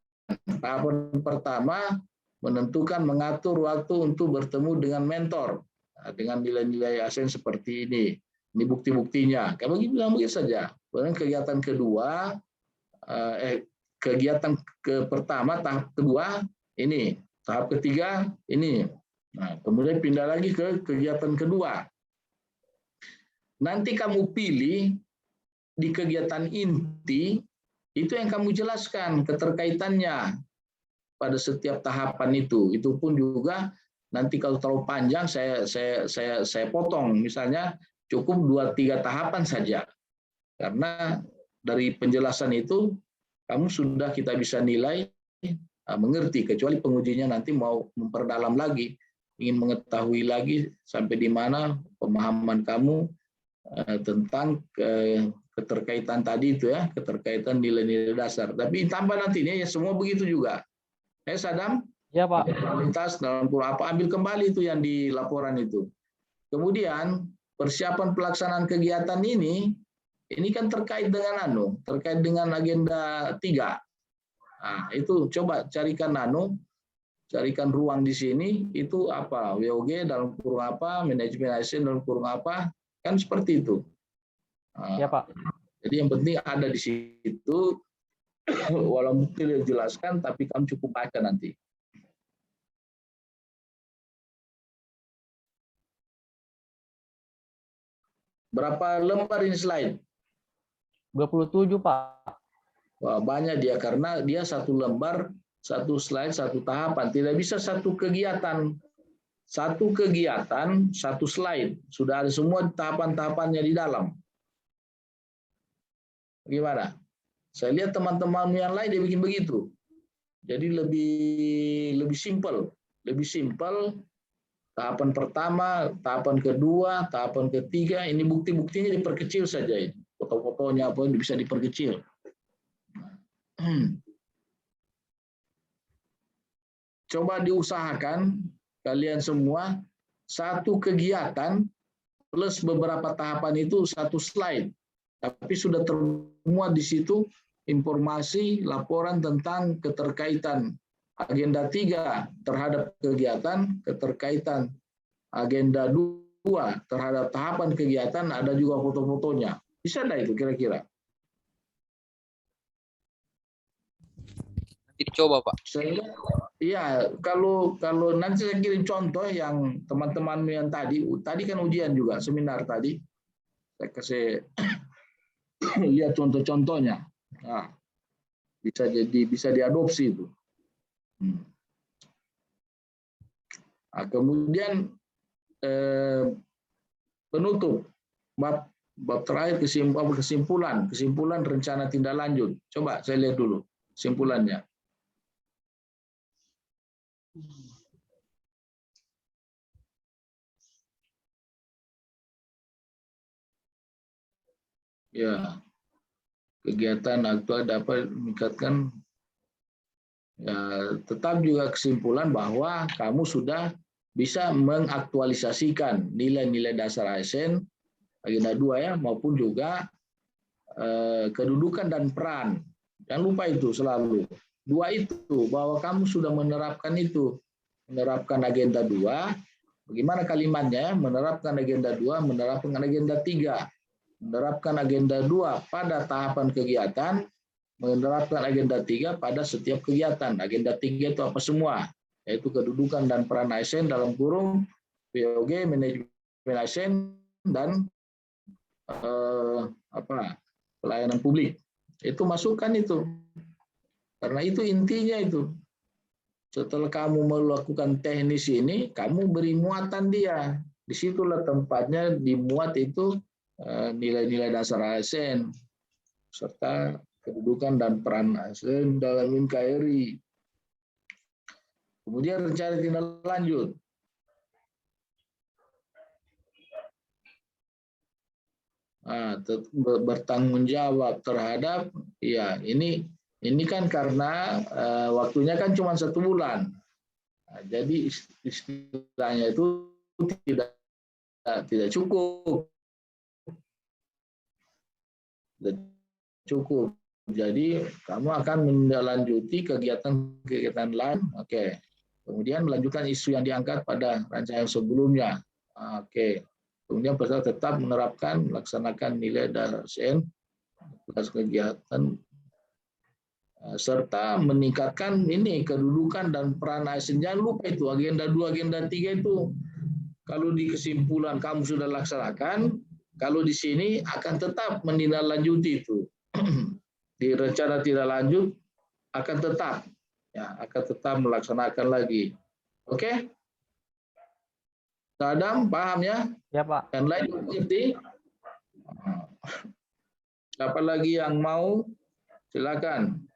Tahapan pertama menentukan mengatur waktu untuk bertemu dengan mentor dengan nilai-nilai ASN seperti ini. Ini bukti-buktinya. Kamu bilang begitu saja. Kemudian kegiatan kedua, kegiatan pertama, tahap kedua ini, tahap ketiga ini. Nah, kemudian pindah lagi ke kegiatan kedua. Nanti kamu pilih di kegiatan inti itu yang kamu jelaskan keterkaitannya pada setiap tahapan itu. Itu pun juga nanti kalau terlalu panjang saya potong. Misalnya cukup 2-3 tahapan saja. Karena dari penjelasan itu kamu sudah kita bisa nilai mengerti, kecuali pengujinya nanti mau memperdalam lagi, ingin mengetahui lagi sampai di mana pemahaman kamu tentang keterkaitan tadi itu ya, keterkaitan nilai-nilai dasar. Tapi tambah nantinya ya semua begitu juga. Sadam? Ya Pak. Lintas dalam kurang apa, ambil kembali itu yang di laporan itu. Kemudian persiapan pelaksanaan kegiatan ini kan terkait dengan agenda 3. Nah, itu coba carikan carikan ruang di sini itu apa? WOG dalam kurung apa, manajemen ASN dalam kurung apa, kan seperti itu. Ya Pak. Jadi yang penting ada di situ, walaupun tidak dijelaskan, tapi kamu cukup baca nanti. Berapa lembar ini slide? 27 Pak. Wah, banyak dia karena dia 1 lembar, 1 slide, 1 tahapan. Tidak bisa 1 kegiatan. 1 kegiatan, 1 slide. Sudah ada semua tahapan-tahapannya di dalam. Gimana? Saya lihat teman-teman yang lain dia bikin begitu. Jadi lebih simpel. Lebih simpel. Tahapan pertama, tahapan kedua, tahapan ketiga, ini bukti-buktinya diperkecil saja. Foto-fotonya apa bisa diperkecil. Coba diusahakan kalian semua 1 kegiatan plus beberapa tahapan itu 1 slide. Tapi sudah termuat di situ informasi laporan tentang keterkaitan agenda 3 terhadap kegiatan, keterkaitan agenda 2 terhadap tahapan kegiatan, ada juga foto-fotonya. Bisa nggak itu kira-kira? Nanti dicoba Pak. Iya, kalau nanti saya kirim contoh yang teman-teman yang tadi kan ujian juga, seminar tadi. Saya kasih lihat contoh-contohnya. Nah, bisa diadopsi itu. Nah, kemudian penutup bab bab terakhir kesimpulan rencana tindak lanjut. Coba saya lihat dulu kesimpulannya. Ya, kegiatan aktual dapat meningkatkan, ya, tetap juga kesimpulan bahwa kamu sudah bisa mengaktualisasikan nilai-nilai dasar ASN agenda 2 ya, maupun juga kedudukan dan peran. Jangan lupa itu selalu. 2 itu, bahwa kamu sudah menerapkan itu. Menerapkan agenda 2, bagaimana kalimatnya? Menerapkan agenda 2, menerapkan agenda 3. Menerapkan agenda 2 pada tahapan kegiatan, menerapkan agenda 3 pada setiap kegiatan. Agenda 3 itu apa semua? Yaitu kedudukan dan peran ASN dalam kurung POG, manajemen ASN, dan pelayanan publik. Itu masukkan itu. Karena itu intinya itu. Setelah kamu melakukan teknis ini, kamu beri muatan dia. Disitulah tempatnya dimuat itu nilai-nilai dasar ASN serta kedudukan dan peran ASN dalam NKRI. Kemudian rencana tindak lanjut. Bertanggung jawab terhadap, ya ini kan karena waktunya kan cuma 1 bulan. Jadi istilahnya itu tidak cukup. Jadi kamu akan menindaklanjuti kegiatan lain. Oke. Kemudian melanjutkan isu yang diangkat pada rancangan sebelumnya. Oke. Kemudian peserta tetap menerapkan, melaksanakan nilai dasar ASN atas kegiatan serta meningkatkan ini kedudukan dan peran ASN. Jangan lupa itu agenda 2, agenda 3 itu. Kalau di kesimpulan kamu sudah laksanakan, kalau di sini akan tetap menindaklanjuti itu. Di rencana tidak lanjut akan tetap melaksanakan lagi. Oke? Adam, paham ya? Ya, Pak. Yang lain mengerti? Siapa lagi yang mau? Silakan.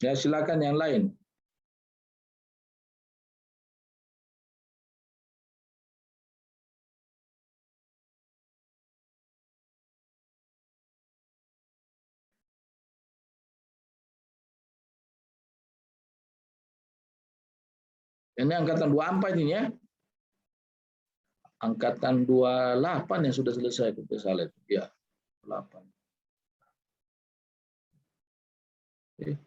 Ya, silakan yang lain. Ini angkatan 24 ini ya. Angkatan 28 yang sudah selesai kita salah. Ya, 8. Oke.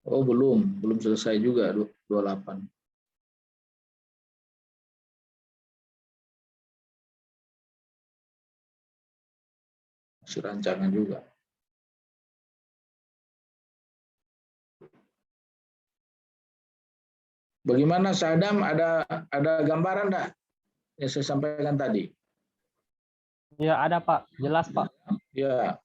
Oh, belum selesai juga 28. Masih rancangan juga. Bagaimana Sadam, ada gambaran enggak yang saya sampaikan tadi? Ya, ada, Pak. Jelas, Pak. Ya.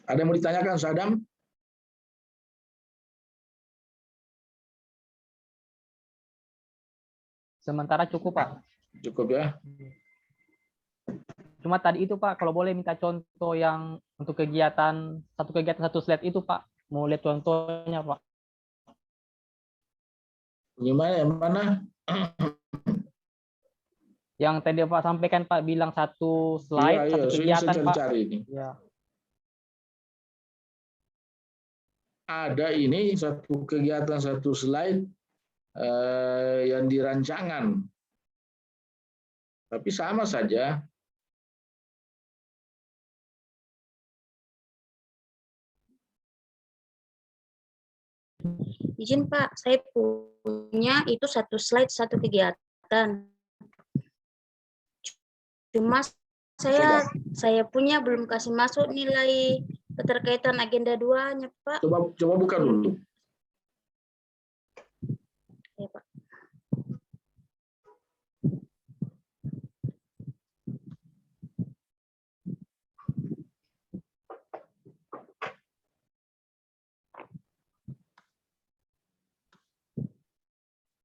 Ada yang mau ditanyakan, Sadam? Sementara cukup, Pak. Cukup ya. Cuma tadi itu, Pak, kalau boleh minta contoh yang untuk kegiatan satu slide itu, Pak. Mau lihat contohnya, Pak. Gimana? Yang mana? Yang tadi Pak sampaikan, Pak, bilang satu slide, Iya, satu ini kegiatan, saya Pak. cari ini. Ya. Ada ini satu kegiatan, satu slide yang dirancangan. Tapi sama saja. Izin Pak, saya punya itu satu slide, satu kegiatan. Cuma saya punya belum kasih masuk nilai keterkaitan agenda 2-nya, Pak. Coba buka dulu. Ya, Pak.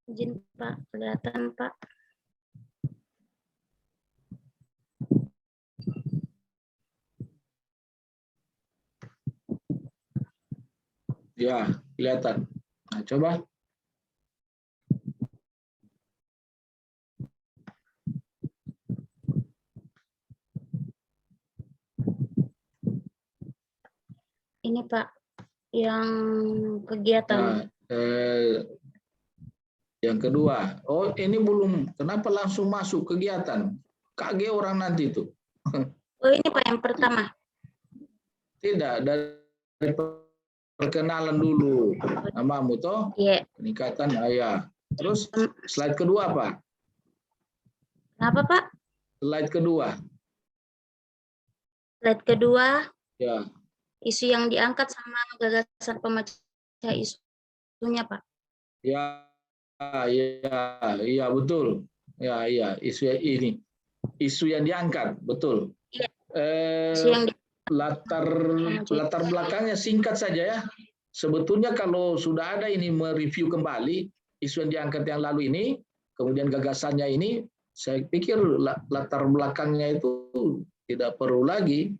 Izin Pak, kelihatan Pak. Ya, kelihatan. Nah, coba. Ini Pak, yang kegiatan. Nah, yang kedua. Oh, ini belum. Kenapa langsung masuk kegiatan? Kaget orang nanti itu. Oh, ini Pak yang pertama. Tidak, dari perkenalan dulu. Namamu toh? Iya. Peningkatan ayah. Terus slide kedua apa? Kenapa Pak? Slide kedua. Slide kedua, Ya. isu yang diangkat sama gagasan pemecah isunya Pak. Ya, iya betul. Ya, iya, isu ini. Isu yang diangkat, betul. Iya. Isu yang latar belakangnya singkat saja ya. Sebetulnya kalau sudah ada ini mereview kembali isu yang diangkat yang lalu ini, kemudian gagasannya ini, saya pikir latar belakangnya itu tidak perlu lagi.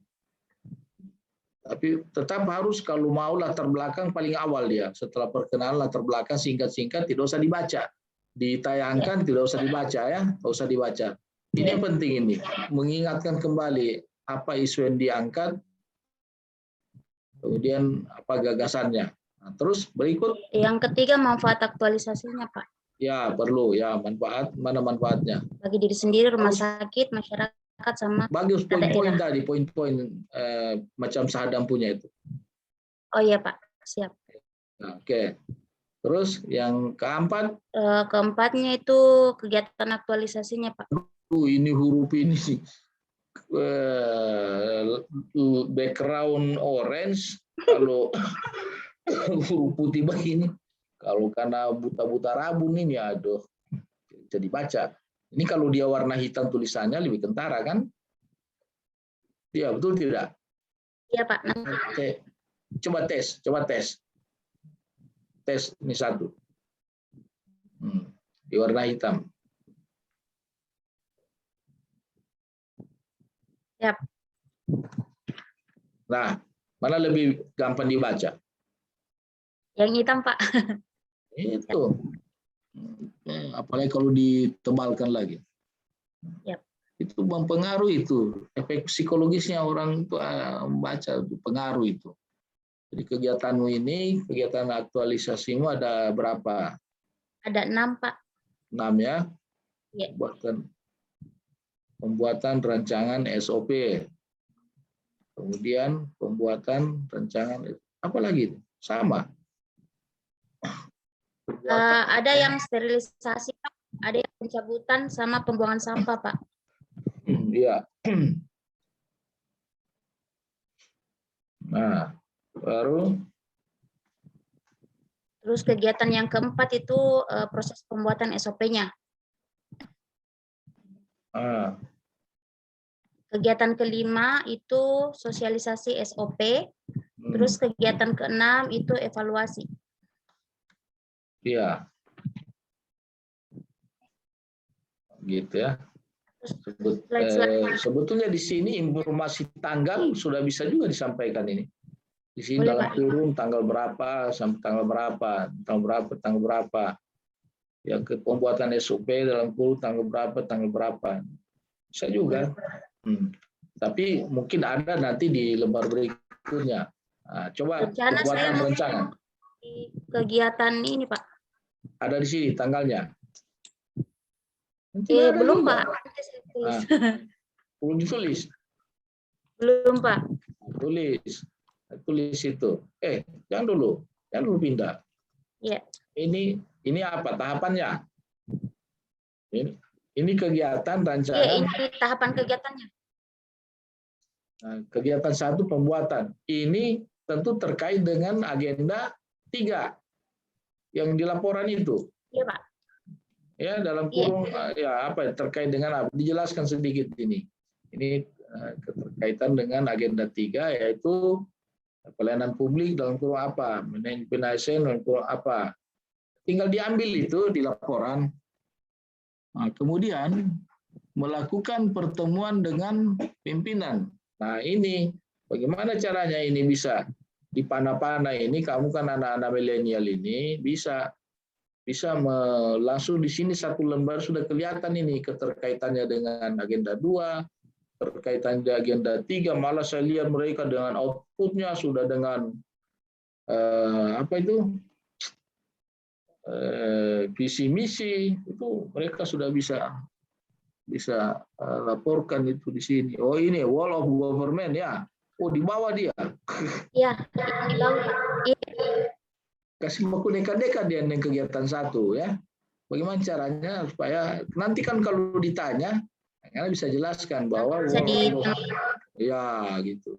Tapi tetap harus kalau mau latar belakang paling awal dia. Setelah perkenalan latar belakang singkat-singkat tidak usah dibaca. Ditayangkan tidak usah dibaca ya, tidak usah dibaca. Ini yang penting ini, mengingatkan kembali apa isu yang diangkat, kemudian apa gagasannya. Nah, terus berikut. Yang ketiga, manfaat aktualisasinya Pak. Ya perlu ya, manfaat, mana manfaatnya. Bagi diri sendiri, rumah sakit, masyarakat, sama bagus poin-poin daerah. tadi, poin-poin macam Sadam punya itu. Oh iya Pak, siap. Nah, oke. Terus yang keempat. Keempatnya itu kegiatan aktualisasinya Pak. Ini huruf ini sih. Background orange, kalau huruf putih begini, kalau karena buta-buta rabun ini, aduh, bisa dibaca. Ini kalau dia warna hitam tulisannya lebih kentara kan? Iya, betul tidak? Iya Pak. Oke. Coba tes. Tes ini satu. Di warna hitam. Siap. Nah, mana lebih gampang dibaca? Yang hitam Pak. Itu. Apalagi kalau ditebalkan lagi. Yep. Itu mempengaruhi itu. Efek psikologisnya orang itu membaca, pengaruh itu. Jadi kegiatanmu ini, kegiatan aktualisasimu ada berapa? Ada 6 Pak. 6 ya? Ya. Pembuatan rancangan SOP. Kemudian pembuatan rancangan, apa lagi? Sama. Ada yang sterilisasi Pak, ada yang pencabutan sama pembuangan sampah Pak. Iya. Nah, baru. Terus kegiatan yang keempat itu proses pembuatan SOP-nya. Kegiatan kelima itu sosialisasi SOP. Terus kegiatan keenam itu evaluasi. Iya. Gitu ya. Sebetulnya di sini informasi tanggal sudah bisa juga disampaikan ini. Di sini Boleh, dalam Pak. kurung tanggal berapa sampai tanggal berapa. Yang ke pembuatan SOP dalam kurung tanggal berapa. Bisa juga. Tapi mungkin ada nanti di lembar berikutnya. Nah, coba Rencana saya pembuatan mau rencana. di kegiatan ini, Pak. Ada di sini tanggalnya. Nanti ada Belum, juga. Pak. Nanti saya tulis. Belum ditulis. Belum, Pak. Tulis itu. Jangan dulu pindah. Iya. Ini apa tahapannya? Ini kegiatan Iya, rancangan. ini tahapan kegiatannya. Nah, kegiatan 1 pembuatan. Ini tentu terkait dengan agenda 3 yang di laporan itu. Iya, Pak. Ya, dalam kurung ya apa terkait dengan apa? Dijelaskan sedikit ini. Ini keterkaitan dengan agenda 3 yaitu pelayanan publik dalam kurung apa? Manajemen ASN dalam kurung apa? Tinggal diambil itu di laporan. Nah, kemudian melakukan pertemuan dengan pimpinan. Nah, ini bagaimana caranya ini bisa dipana-pana ini, kamu kan anak-anak milenial ini bisa langsung di sini 1 lembar sudah kelihatan ini keterkaitannya dengan agenda 2, terkaitan dengan agenda 3, malah saya lihat mereka dengan outputnya sudah dengan visi misi itu mereka sudah bisa laporkan itu di sini. Oh, ini wall of government ya. Oh, di bawah dia. Iya, di bawah. Kasih buku dekat-dekat dia dengan kegiatan 1 ya. Bagaimana caranya supaya nanti kan kalau ditanya, karena bisa jelaskan bahwa gitu.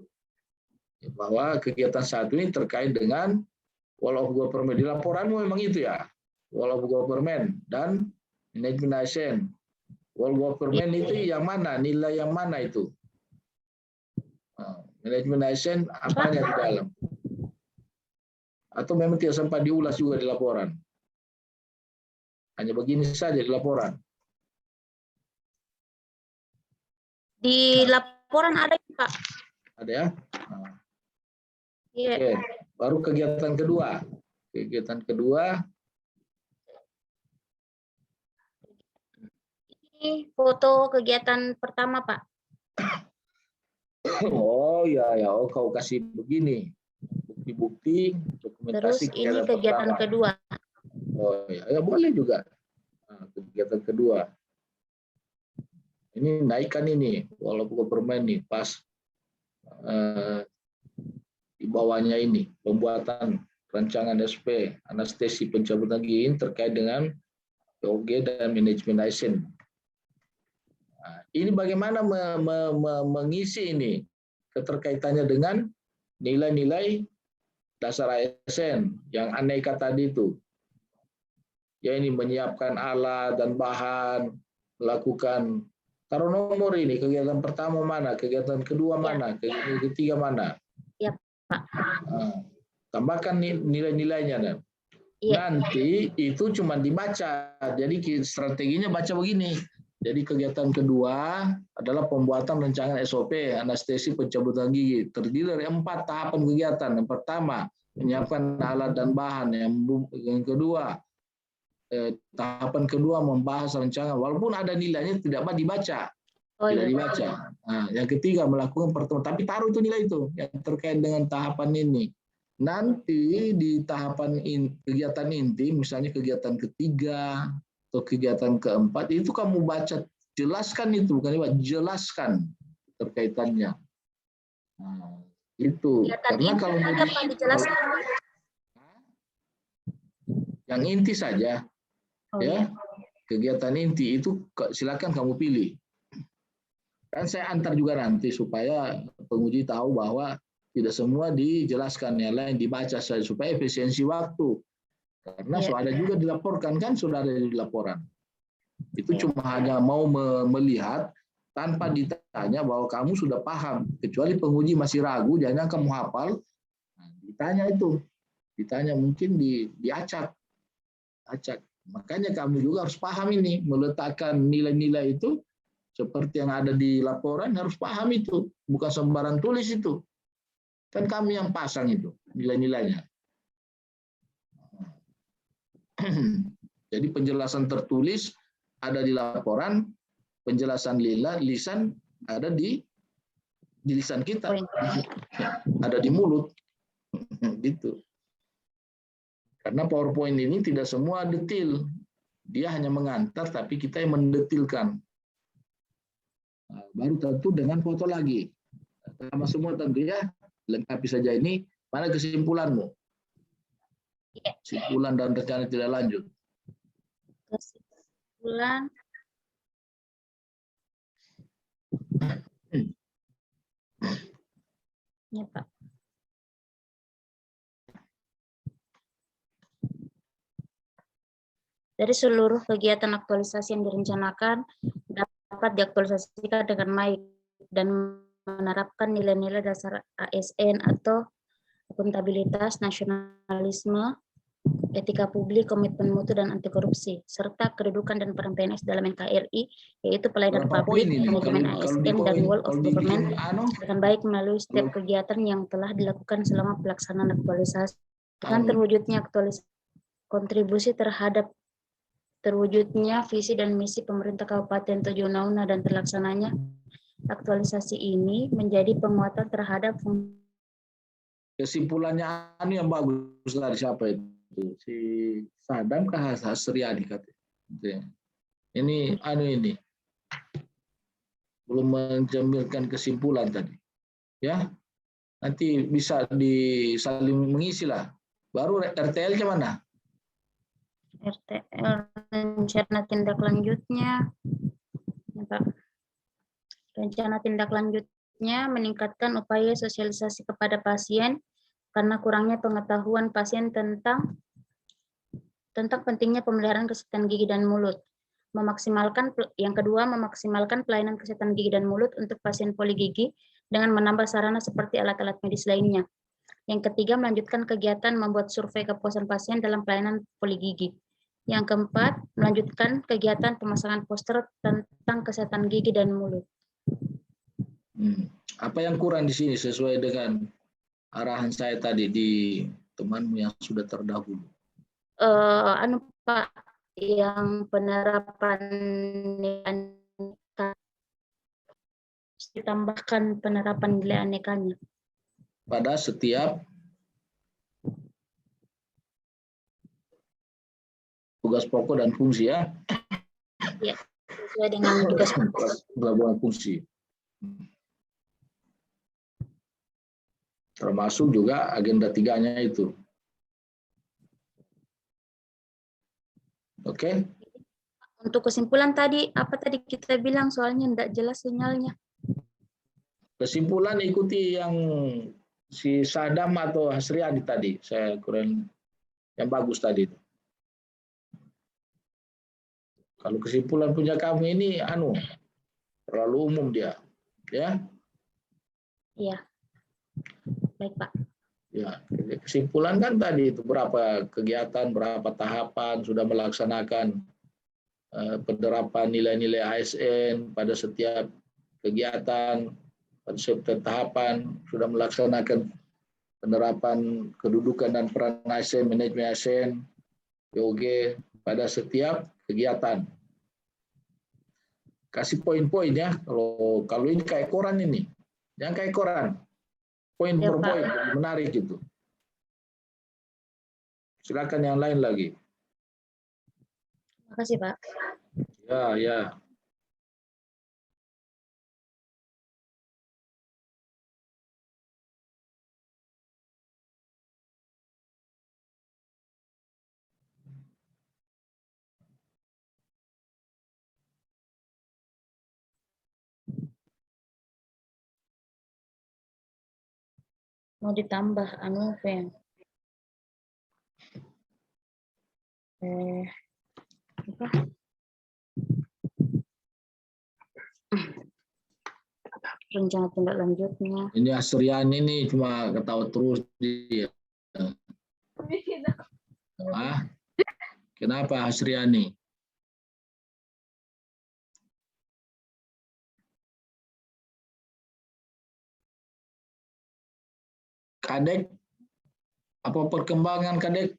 Bahwa kegiatan 1 ini terkait dengan wall of government. Di laporanmu memang itu ya. Wall of government dan manajemen ASN. Wall government itu yang mana? Nilai yang mana itu? Manajemen ASN apanya di dalam? Atau memang tidak sempat diulas juga di laporan? Hanya begini saja di laporan. Di laporan ada, Pak. Ada ya? Iya. Oke. Baru kegiatan kedua. Kegiatan kedua. Ini foto kegiatan pertama, Pak. Oh ya. Oh, kau kasih begini. Bukti-bukti, dokumentasi. Terus ini kegiatan pertama. kedua. Oh ya, boleh juga. Nah, kegiatan kedua. Ini naikkan ini, walaupun permen nih, pas di bawahnya ini, pembuatan rancangan SP, anestesi pencabutan gigi terkait dengan POG dan manajemen ASN. Nah, ini bagaimana mengisi ini keterkaitannya dengan nilai-nilai dasar ASN yang aneka tadi itu. Ya, ini menyiapkan alat dan bahan, melakukan taruh nomor ini, kegiatan pertama mana, kegiatan kedua mana, kegiatan ketiga mana. Ya, Pak. Nah, tambahkan nilai-nilainya. Dan nanti itu cuma dibaca. Jadi strateginya baca begini. Jadi kegiatan kedua adalah pembuatan rancangan SOP, anestesi pencabutan gigi. Terdiri dari 4 tahapan kegiatan. Yang pertama, menyiapkan alat dan bahan. Yang kedua, tahapan kedua membahas rancangan. Walaupun ada nilainya tidak dibaca. Tidak dibaca. Nah, yang ketiga, melakukan pertemuan. Tapi taruh itu nilai itu yang terkait dengan tahapan ini. Nanti di tahapan kegiatan inti, misalnya kegiatan ketiga, atau kegiatan keempat, itu kamu baca, jelaskan itu, bukan jelaskan terkaitannya. Nah, itu. Karena kalau dijelaskan yang inti saja, ya, kegiatan inti itu silakan kamu pilih. Kan saya antar juga nanti supaya penguji tahu bahwa tidak semua dijelaskan, yang lain dibaca saja supaya efisiensi waktu. Karena sudah ada juga dilaporkan, kan sudah ada di laporan. Itu cuma hanya mau melihat tanpa tanya bahwa kamu sudah paham, kecuali penguji masih ragu, jangan kamu hafal. Nah, ditanya mungkin diacak. Makanya kamu juga harus paham ini, meletakkan nilai-nilai itu seperti yang ada di laporan, harus paham itu, bukan sembarang tulis itu. Kan kami yang pasang itu nilai-nilainya. Jadi penjelasan tertulis ada di laporan, penjelasan lisan ada di lisan kita, ada di mulut, gitu. Karena PowerPoint ini tidak semua detail, dia hanya mengantar, tapi kita yang mendetilkan. Nah, baru tentu dengan foto lagi, sama semua tentu ya, lengkapi saja ini. Mana kesimpulanmu? Kesimpulan dan rencana tidak lanjut. Kesimpulan. Ya, Pak. Dari seluruh kegiatan aktualisasi yang direncanakan dapat diaktualisasikan dengan baik dan menerapkan nilai-nilai dasar ASN atau akuntabilitas, nasionalisme, etika publik, komitmen mutu dan anti korupsi, serta kedudukan dan peran PNS dalam NKRI, yaitu pelayanan Berapa publik, poin ini? manajemen Kalau ASN, di dan poin, World of kalau dibikin Government dengan baik melalui setiap kegiatan yang telah dilakukan selama pelaksanaan aktualisasi. Dengan terwujudnya aktualisasi kontribusi terhadap terwujudnya visi dan misi pemerintah Kabupaten Tojo Unauna dan terlaksananya aktualisasi ini menjadi penguatan terhadap kesimpulannya yang bagus dari siapa itu? Si Sadam kah Hasriadi katanya. Ini ini belum menjamirkan kesimpulan tadi. Ya. Nanti bisa disaling mengisi lah. Baru RTL-nya mana? RTL rencana tindak lanjutnya, ya, Pak. Rencana tindak lanjutnya meningkatkan upaya sosialisasi kepada pasien karena kurangnya pengetahuan pasien tentang pentingnya pemeliharaan kesehatan gigi dan mulut. Yang kedua, memaksimalkan pelayanan kesehatan gigi dan mulut untuk pasien poligigi dengan menambah sarana seperti alat-alat medis lainnya. Yang ketiga, melanjutkan kegiatan membuat survei kepuasan pasien dalam pelayanan poligigi. Yang keempat, melanjutkan kegiatan pemasangan poster tentang kesehatan gigi dan mulut. Apa yang kurang di sini sesuai dengan arahan saya tadi di temanmu yang sudah terdahulu? Pak, yang penerapan ditambahkan penerapan nilai anekanya pada setiap tugas pokok dan fungsi ya. Ya, sesuai dengan tugas pokok fungsi. Termasuk juga agenda 3-nya itu. Oke. Untuk kesimpulan tadi, apa tadi kita bilang soalnya tidak jelas sinyalnya. Kesimpulan ikuti yang si Sadam atau Hasriadi tadi. Saya kurang yang bagus tadi. Kalau kesimpulan punya kamu ini terlalu umum dia. Ya. Iya. Baik, Pak. Ya, kesimpulan kan tadi itu berapa kegiatan, berapa tahapan sudah melaksanakan penerapan nilai-nilai ASN pada setiap kegiatan, pada setiap tahapan sudah melaksanakan penerapan kedudukan dan peran ASN, manajemen ASN, POG pada setiap kegiatan. Kasih poin-poin ya. Kalau ini kayak koran ini, jangan kayak koran. Poin ya, per poin, menarik gitu. Silakan yang lain lagi. Terima kasih, Pak. Ya. Mau ditambah apa? rencana tindak lanjutnya. Ini Asriani nih cuma ketawa terus dia. Ah, kenapa Asriani? Kadek, apa perkembangan Kadek?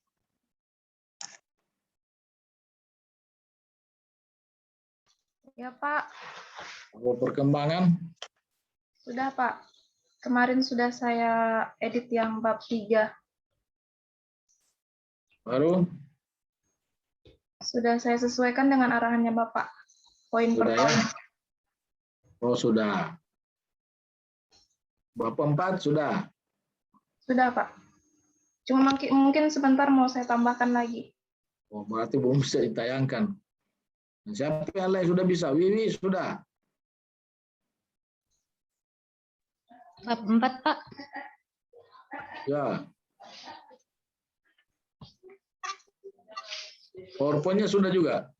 Ya Pak, Apa perkembangan? sudah Pak. Kemarin sudah saya edit yang bab 3. Baru? Sudah saya sesuaikan dengan arahannya Bapak. Poin per Sudah ya? poin. Oh sudah. Bab 4 sudah. Sudah Pak. Cuma mungkin sebentar mau saya tambahkan lagi. Oh berarti belum bisa ditayangkan. Siapa yang lain sudah bisa? Wiwi sudah. Bab 4, Pak. Ya. PowerPoint-nya sudah juga.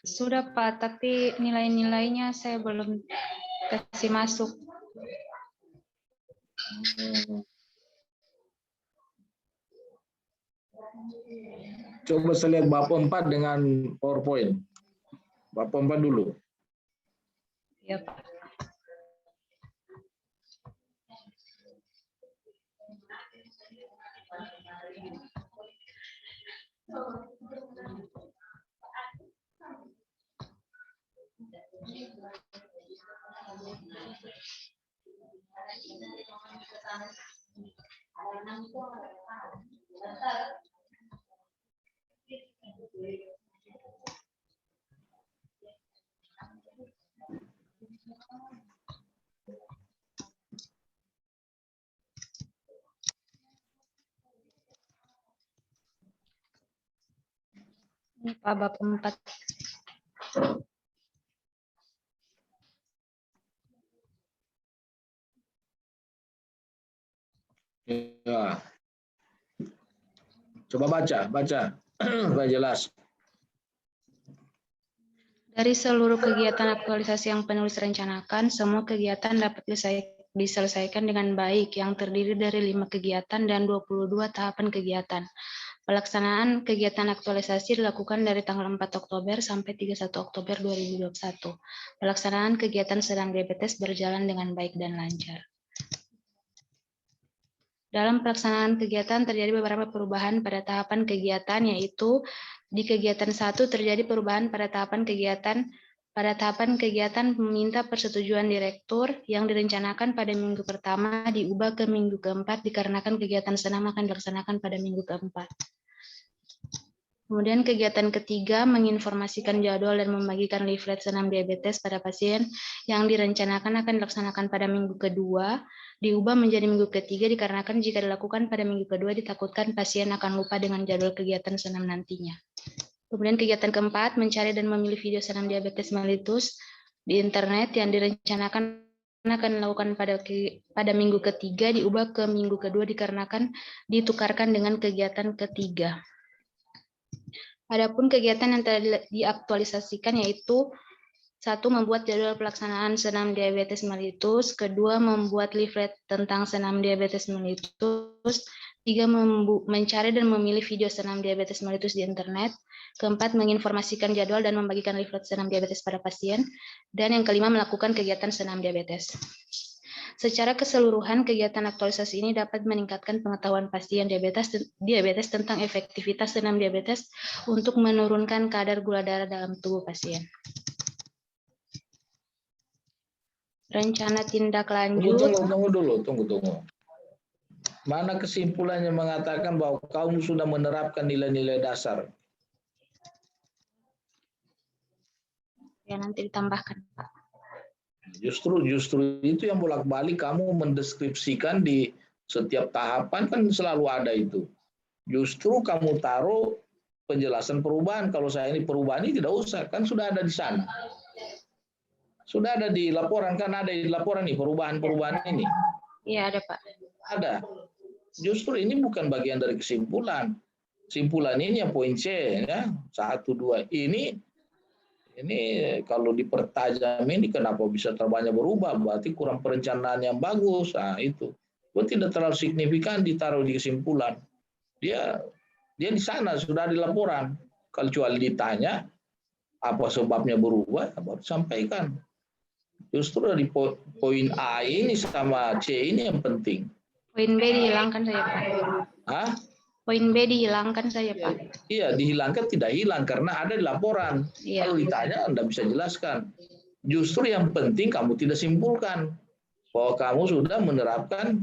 Sudah, Pak, tapi nilai-nilainya saya belum kasih masuk. Coba saya lihat bab 4 dengan PowerPoint. Bab 4 dulu. Ya, Pak. Ini Pak, bab 4. Ya. Coba baca. Supaya jelas. Dari seluruh kegiatan aktualisasi yang penulis rencanakan, semua kegiatan dapat diselesaikan dengan baik yang terdiri dari 5 kegiatan dan 22 tahapan kegiatan. Pelaksanaan kegiatan aktualisasi dilakukan dari tanggal 4 Oktober sampai 31 Oktober 2021. Pelaksanaan kegiatan senam diabetes berjalan dengan baik dan lancar. Dalam pelaksanaan kegiatan terjadi beberapa perubahan pada tahapan kegiatan, yaitu di kegiatan 1 terjadi perubahan pada tahapan kegiatan meminta persetujuan direktur yang direncanakan pada minggu pertama diubah ke minggu keempat dikarenakan kegiatan senam akan dilaksanakan pada minggu keempat. Kemudian kegiatan ketiga menginformasikan jadwal dan membagikan leaflet senam diabetes pada pasien yang direncanakan akan dilaksanakan pada minggu kedua, diubah menjadi minggu ketiga dikarenakan jika dilakukan pada minggu kedua ditakutkan pasien akan lupa dengan jadwal kegiatan senam nantinya. Kemudian kegiatan keempat, mencari dan memilih video senam diabetes mellitus di internet yang direncanakan akan dilakukan pada minggu ketiga, diubah ke minggu kedua dikarenakan ditukarkan dengan kegiatan ketiga. Adapun kegiatan yang telah diaktualisasikan yaitu 1. Membuat jadwal pelaksanaan senam diabetes mellitus. 2. Membuat leaflet tentang senam diabetes mellitus. 3. Mencari dan memilih video senam diabetes mellitus di internet. 4. Menginformasikan jadwal dan membagikan leaflet senam diabetes pada pasien. Dan yang kelima, melakukan kegiatan senam diabetes. Secara keseluruhan, kegiatan aktualisasi ini dapat meningkatkan pengetahuan pasien diabetes tentang efektivitas senam diabetes untuk menurunkan kadar gula darah dalam tubuh pasien. Rencana tindak lanjut. Tunggu. Mana kesimpulannya mengatakan bahwa kamu sudah menerapkan nilai-nilai dasar? Ya, nanti ditambahkan, Pak. Justru itu yang bolak-balik kamu mendeskripsikan di setiap tahapan kan selalu ada itu. Justru kamu taruh penjelasan perubahan. Kalau saya ini perubahan ini tidak usah, kan sudah ada di sana. Sudah ada di laporan, kan ada di laporan nih perubahan-perubahan ini. Iya, ada, Pak. Ada. Justru ini bukan bagian dari kesimpulan. Kesimpulan ini yang poin C ya, 1, 2. Ini Ini kalau dipertajam ini kenapa bisa terbanya berubah? Berarti kurang perencanaan yang bagus. Nah, itu. Itu tidak terlalu signifikan ditaruh di kesimpulan. Dia di sana sudah ada laporan. Kecuali ditanya apa sebabnya berubah, baru sampaikan. Justru dari poin A ini sama C ini yang penting. Poin B dihilangkan saja, Pak. Hah? Poin B dihilangkan saja, Pak. Iya, dihilangkan tidak hilang karena ada di laporan. Iya. Kalau ditanya Anda bisa jelaskan. Justru yang penting kamu tidak simpulkan bahwa kamu sudah menerapkan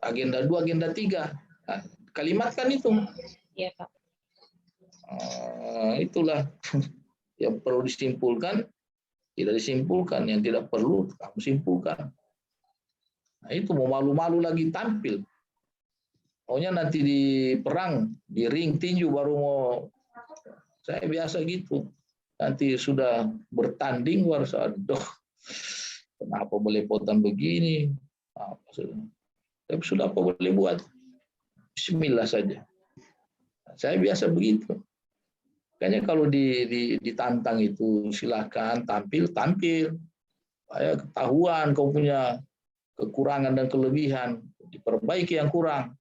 agenda 2, agenda 3. Nah, kalimatkan itu. Iya, Pak. Itulah yang perlu disimpulkan, tidak disimpulkan. Yang tidak perlu kamu simpulkan. Nah, itu mau malu-malu lagi tampil. Pokoknya nanti di perang, di ring tinju baru mau, saya biasa gitu. Nanti sudah bertanding, harus aduh, kenapa belepotan begini? Tapi sudah apa boleh buat? Bismillah saja. Saya biasa begitu. Kayaknya kalau ditantang itu silahkan tampil. Supaya ketahuan kau punya kekurangan dan kelebihan, diperbaiki yang kurang.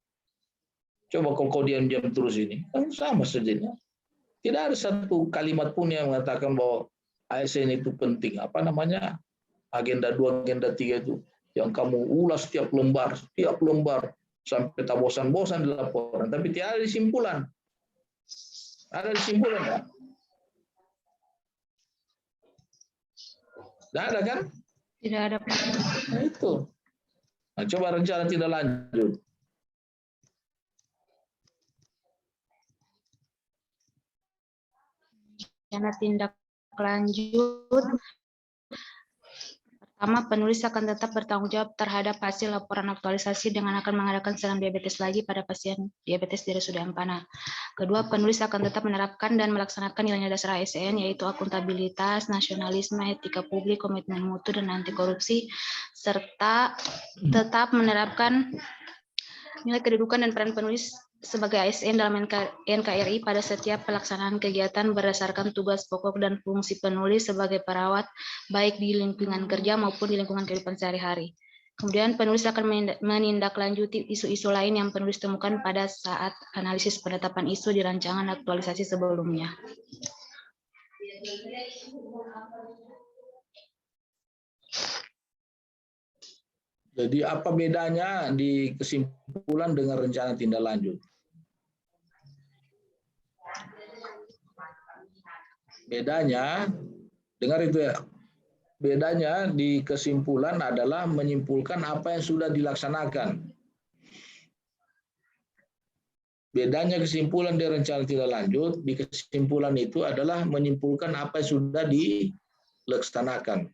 Coba kalau kau diam-diam terus ini, kan sama saja. Tidak ada satu kalimat pun yang mengatakan bahwa ASN itu penting. Apa namanya? Agenda 2, agenda 3 itu. Yang kamu ulas setiap lembar, sampai tak bosan-bosan di laporan. Tapi tidak ada kesimpulan. Ada kesimpulan nggak? Tidak ada kan? Tidak ada, Pak. Nah, itu. Nah, coba rencana tindak lanjut. Rencana tindak lanjut. Pertama, penulis akan tetap bertanggung jawab terhadap hasil laporan aktualisasi dengan akan mengadakan serangan diabetes lagi pada pasien diabetes di RSUD Ampana. Kedua, penulis akan tetap menerapkan dan melaksanakan nilai dasar ASN, yaitu akuntabilitas, nasionalisme, etika publik, komitmen mutu, dan anti korupsi, serta tetap menerapkan nilai kedudukan dan peran penulis sebagai ASN dalam NKRI pada setiap pelaksanaan kegiatan berdasarkan tugas pokok dan fungsi penulis sebagai perawat, baik di lingkungan kerja maupun di lingkungan kehidupan sehari-hari. Kemudian penulis akan menindaklanjuti isu-isu lain yang penulis temukan pada saat analisis penetapan isu di rancangan aktualisasi sebelumnya. Jadi apa bedanya di kesimpulan dengan rencana tindak lanjut? Bedanya, dengar itu ya, bedanya di kesimpulan adalah menyimpulkan apa yang sudah dilaksanakan. Bedanya kesimpulan di rencana tindak lanjut, di kesimpulan itu adalah menyimpulkan apa yang sudah dilaksanakan.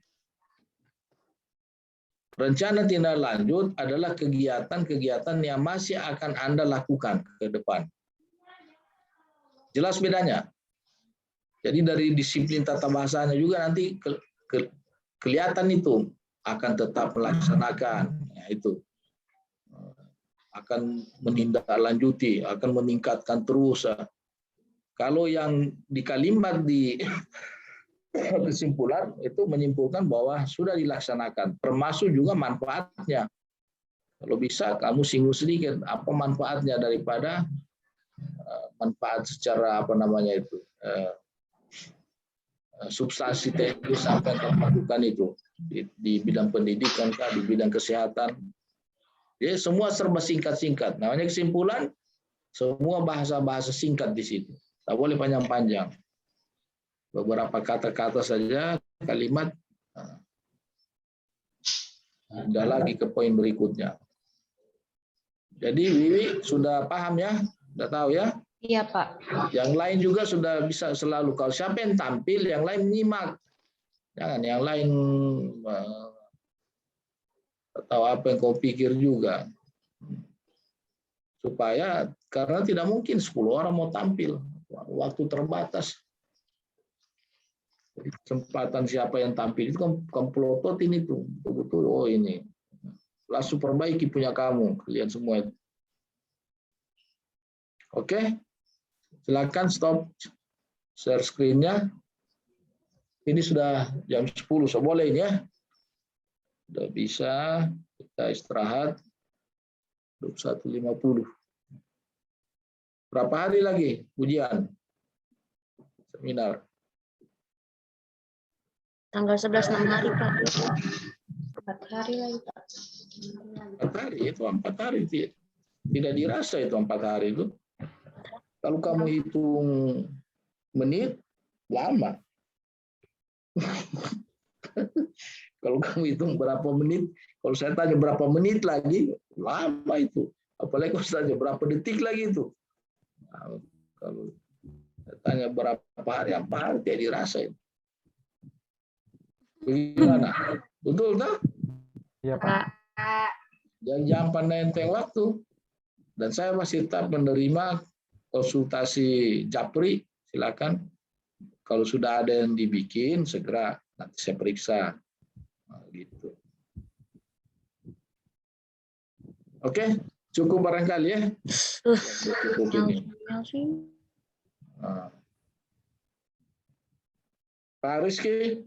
Rencana tindak lanjut adalah kegiatan-kegiatan yang masih akan Anda lakukan ke depan. Jelas bedanya? Jadi dari disiplin tata bahasanya juga nanti kelihatan itu akan tetap melaksanakan. Ya, itu akan menindaklanjuti, akan meningkatkan terus. Kalau yang di kalimat di kesimpulan itu menyimpulkan bahwa sudah dilaksanakan, termasuk juga manfaatnya. Kalau bisa kamu singgung sedikit apa manfaatnya daripada manfaat secara apa namanya itu substansi teknis apa yang kamu lakukan itu di bidang pendidikan, di bidang kesehatan. Jadi semua serba singkat-singkat. Namanya kesimpulan, semua bahasa-bahasa singkat di situ. Tak boleh panjang-panjang. Beberapa kata-kata saja, kalimat. Sudah lagi ke poin berikutnya. Jadi Wiwi sudah paham ya? Sudah tahu ya? Iya, Pak. Yang lain juga sudah bisa selalu. Kalau siapa yang tampil, yang lain menyimak. Jangan yang lain tahu apa yang kau pikir juga. Supaya, karena tidak mungkin 10 orang mau tampil. Waktu terbatas. Kesempatan siapa yang tampil itu kamu pelototin itu betul-betul. Oh ini langsung perbaiki punya kamu, lihat semua itu. Oke, silakan stop share screen-nya. Ini sudah jam 10, so boleh ini ya. Sudah bisa, kita istirahat. 21.50. Berapa hari lagi ujian? Seminar. Tanggal 11 6 hari, Pak. 4 hari lagi, Pak. 4 hari, itu 4 hari. Tidak dirasa itu 4 hari itu. Kalau kamu hitung menit, lama. Kalau kamu hitung berapa menit, kalau saya tanya berapa menit lagi, lama itu. Apalagi kalau saya tanya berapa detik lagi itu. Nah, kalau saya tanya berapa hari, apa hari tidak dirasa itu. Bagaimana? Betul tak? Iya, Pak. Jangan pandai enteng waktu. Dan saya masih tetap menerima konsultasi Japri. Silakan. Kalau sudah ada yang dibikin, segera nanti saya periksa. Nah, gitu. Oke, cukup barangkali ya. Cukup ini. Nah. Pak Rizky,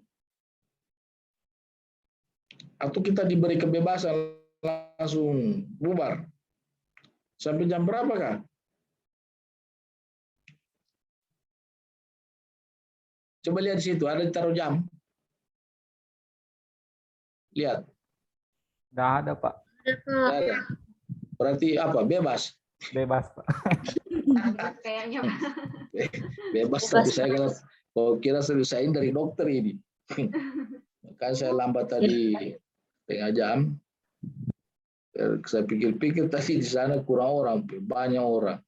atau kita diberi kebebasan langsung bubar? Sampai jam berapa, Kak? Coba lihat di situ, ada ditaruh jam. Lihat. Nggak ada, Pak. Nggak ada. Berarti apa? Bebas. Bebas, Pak. Kayaknya. Bebas, tapi saya kira selesaiin dari dokter ini. Kan saya lambat tadi setengah jam. Saya pikir-pikir tadi di sana kurang orang, banyak orang.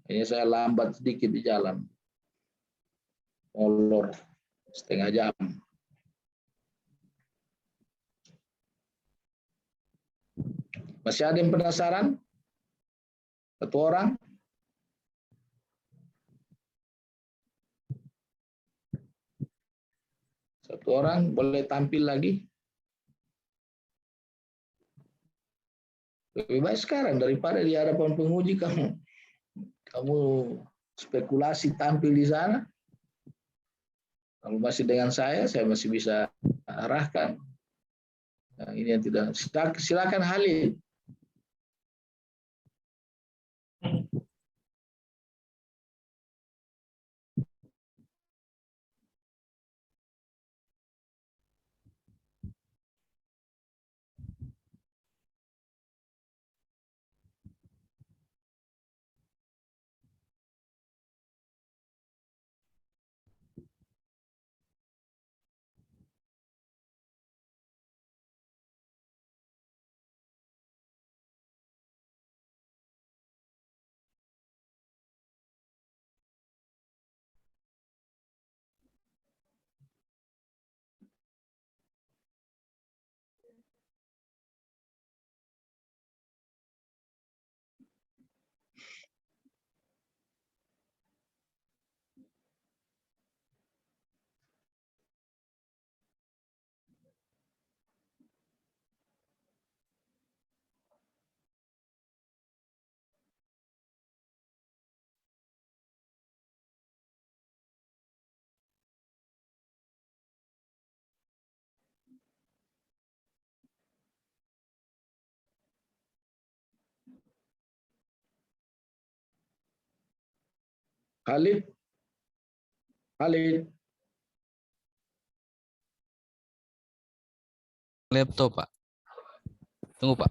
Hanya saya lambat sedikit di jalan. Molor setengah jam. Masih ada yang penasaran? Satu orang? Satu orang boleh tampil lagi? Lebih baik sekarang daripada di hadapan penguji kamu spekulasi tampil di sana. Kalau masih dengan saya masih bisa arahkan. Nah, ini yang tidak. Silakan Halil. Halil. Halil. Laptop, Pak. Tunggu, Pak.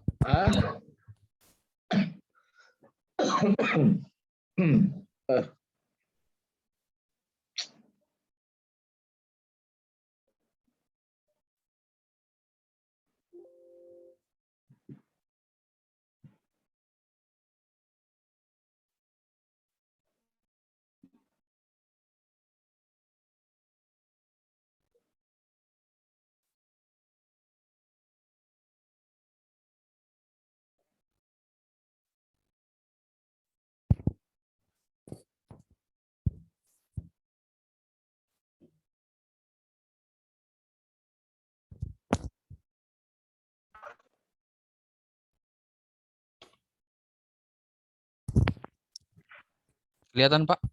Kelihatan, Pak?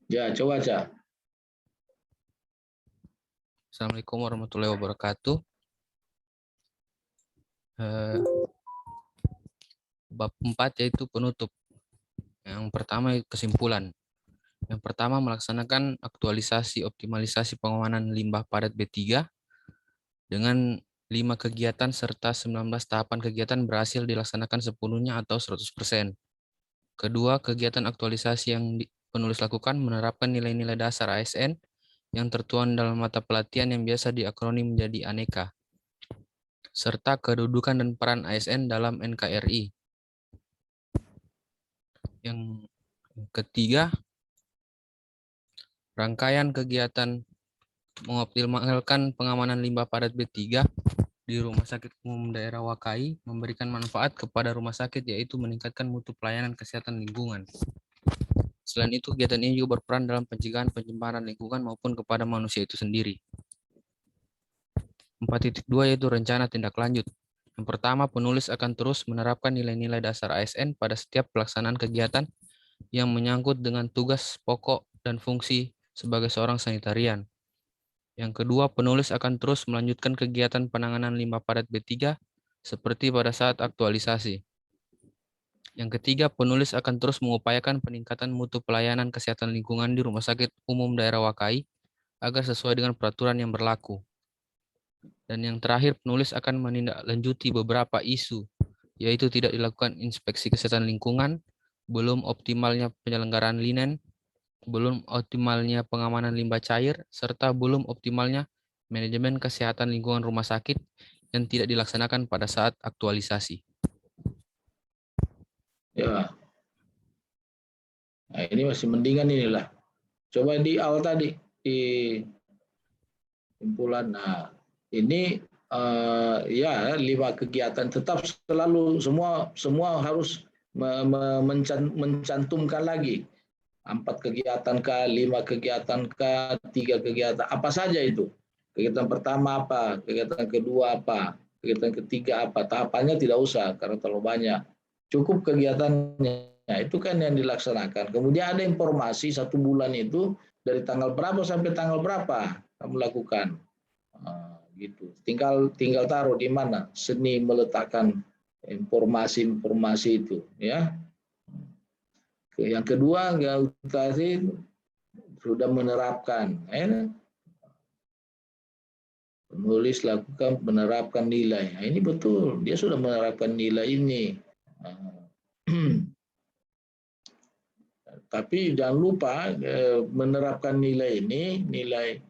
Ya, coba Cak. Assalamualaikum warahmatullahi wabarakatuh. Bab 4 yaitu penutup. Yang pertama kesimpulan. Yang pertama melaksanakan aktualisasi optimalisasi pengawanan limbah padat B3 dengan 5 kegiatan serta 19 tahapan kegiatan berhasil dilaksanakan sepenuhnya atau 100%. Kedua, kegiatan aktualisasi yang penulis lakukan menerapkan nilai-nilai dasar ASN yang tertuang dalam mata pelatihan yang biasa diakronim menjadi aneka, serta kedudukan dan peran ASN dalam NKRI. Yang ketiga, rangkaian kegiatan mengoptimalkan pengamanan limbah padat B3 di Rumah Sakit Umum Daerah Wakai memberikan manfaat kepada rumah sakit, yaitu meningkatkan mutu pelayanan kesehatan lingkungan. Selain itu, kegiatan ini juga berperan dalam pencegahan pencemaran lingkungan maupun kepada manusia itu sendiri. 4.2 yaitu rencana tindak lanjut. Yang pertama, penulis akan terus menerapkan nilai-nilai dasar ASN pada setiap pelaksanaan kegiatan yang menyangkut dengan tugas pokok dan fungsi sebagai seorang sanitarian. Yang kedua, penulis akan terus melanjutkan kegiatan penanganan limbah padat B3 seperti pada saat aktualisasi. Yang ketiga, penulis akan terus mengupayakan peningkatan mutu pelayanan kesehatan lingkungan di Rumah Sakit Umum Daerah Wakai agar sesuai dengan peraturan yang berlaku. Dan yang terakhir, penulis akan menindaklanjuti beberapa isu, yaitu tidak dilakukan inspeksi kesehatan lingkungan, belum optimalnya penyelenggaraan linen, belum optimalnya pengamanan limbah cair, serta belum optimalnya manajemen kesehatan lingkungan rumah sakit yang tidak dilaksanakan pada saat aktualisasi. Ya. Nah, ini masih mendingan inilah. Coba di awal tadi di kumpulan. Nah, ini ya 5 kegiatan tetap selalu semua harus mencantumkan lagi 4 kegiatan kah, 5 kegiatan kah, 3 kegiatan apa saja itu. Kegiatan pertama apa, kegiatan kedua apa, kegiatan ketiga apa, tahapannya tidak usah karena terlalu banyak. Cukup kegiatannya. Nah, itu kan yang dilaksanakan. Kemudian ada informasi 1 bulan itu dari tanggal berapa sampai tanggal berapa kamu lakukan. Gitu. Tinggal taruh di mana seni meletakkan informasi-informasi itu, ya. Yang kedua, tadi sudah menerapkan, penulis lakukan menerapkan nilai. Nah, ini betul, dia sudah menerapkan nilai ini. Tapi jangan lupa menerapkan nilai ini, nilai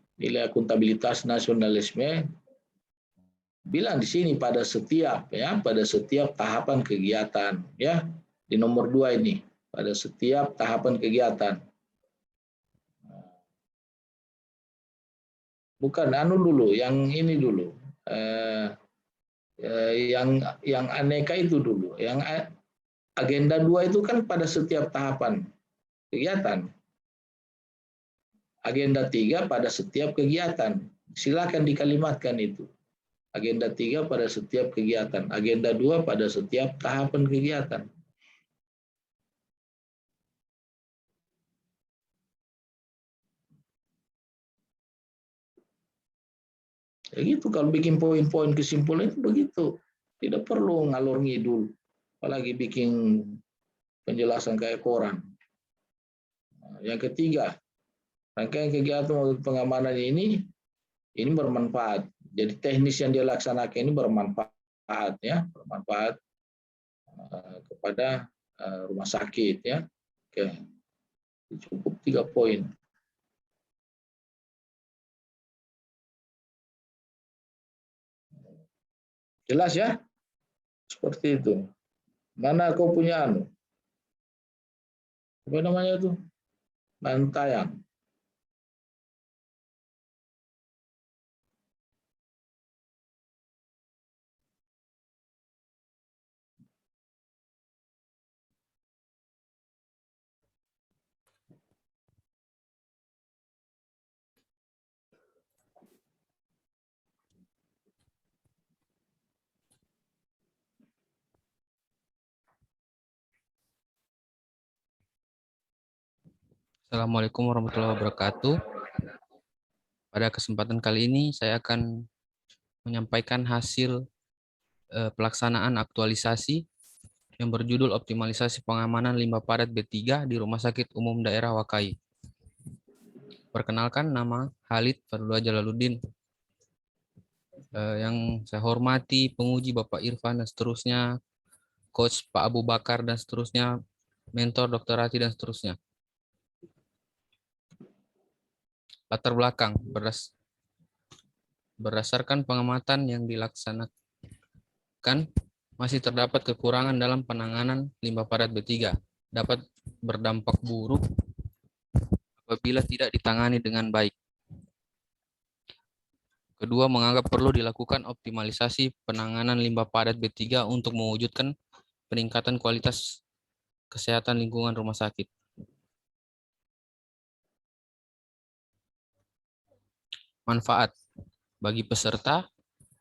akuntabilitas nasionalisme. Bilang di sini pada setiap tahapan kegiatan, ya. Di nomor 2 ini, pada setiap tahapan kegiatan. Bukan dulu, yang ini dulu. Yang aneka itu dulu. Yang agenda 2 itu kan pada setiap tahapan kegiatan. Agenda 3 pada setiap kegiatan. Silakan dikalimatkan itu. Agenda 3 pada setiap kegiatan. Agenda 2 pada setiap tahapan kegiatan. Ya gitu, kalau bikin poin-poin kesimpulan itu begitu. Tidak perlu ngalor ngidul. Apalagi bikin penjelasan kayak koran. Yang ketiga, rangkaian kegiatan pengamanan ini bermanfaat. Jadi teknis yang dia laksanakan ini bermanfaat, ya, bermanfaat kepada rumah sakit, ya. Oke, cukup 3 poin. Jelas ya? Seperti itu. Mana kau punya apa namanya itu? Bantayang. Assalamualaikum warahmatullahi wabarakatuh. Pada kesempatan kali ini saya akan menyampaikan hasil pelaksanaan aktualisasi yang berjudul Optimalisasi Pengamanan Limbah Padat B3 di Rumah Sakit Umum Daerah Wakai. Perkenalkan, nama Khalid Fadlullah Jalaluddin. Yang saya hormati penguji Bapak Irfan dan seterusnya, Coach Pak Abu Bakar dan seterusnya, mentor Dr. Rati dan seterusnya. Latar belakang, berdasarkan pengamatan yang dilaksanakan, masih terdapat kekurangan dalam penanganan limbah padat B3, dapat berdampak buruk apabila tidak ditangani dengan baik. Kedua, menganggap perlu dilakukan optimalisasi penanganan limbah padat B3 untuk mewujudkan peningkatan kualitas kesehatan lingkungan rumah sakit. Manfaat bagi peserta,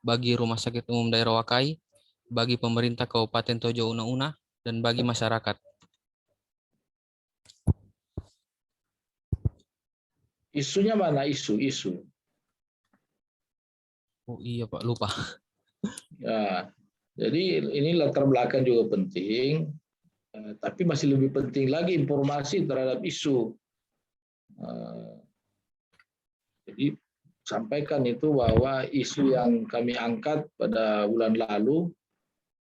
bagi Rumah Sakit Umum Daerah Wakai, bagi pemerintah Kabupaten Tojo Una-Una, dan bagi masyarakat. Isunya mana isu? Oh iya Pak, lupa. Ya, jadi ini latar belakang juga penting, tapi masih lebih penting lagi informasi terhadap isu. Jadi sampaikan itu bahwa isu yang kami angkat pada bulan lalu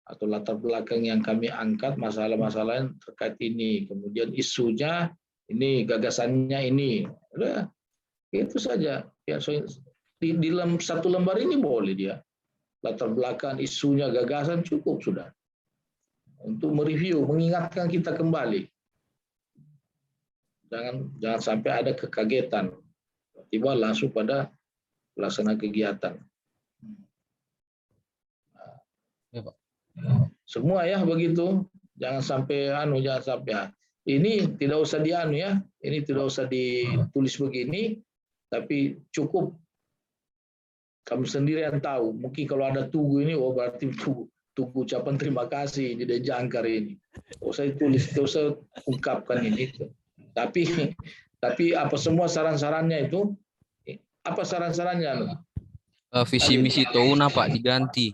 atau latar belakang yang kami angkat, masalah-masalah yang terkait ini, kemudian isunya ini, gagasannya ini, udah itu saja. Ya, di dalam satu lembar ini boleh dia latar belakang, isunya, gagasan, cukup sudah untuk mereview, mengingatkan kita kembali. Jangan sampai ada kekagetan tiba langsung pada pelaksanaan kegiatan. Ya, Pak. Semua ya begitu, jangan sampai ini tidak usah ini tidak usah ditulis begini, tapi cukup kamu sendiri yang tahu. Mungkin kalau ada tugu ini, oh berarti tugu ucapan terima kasih, jadi jangkar ini. Usah tulis, usah ungkapkan ini. Tapi apa semua saran-sarannya itu? Apa saran-sarannya? Visi misi Touna Pak diganti.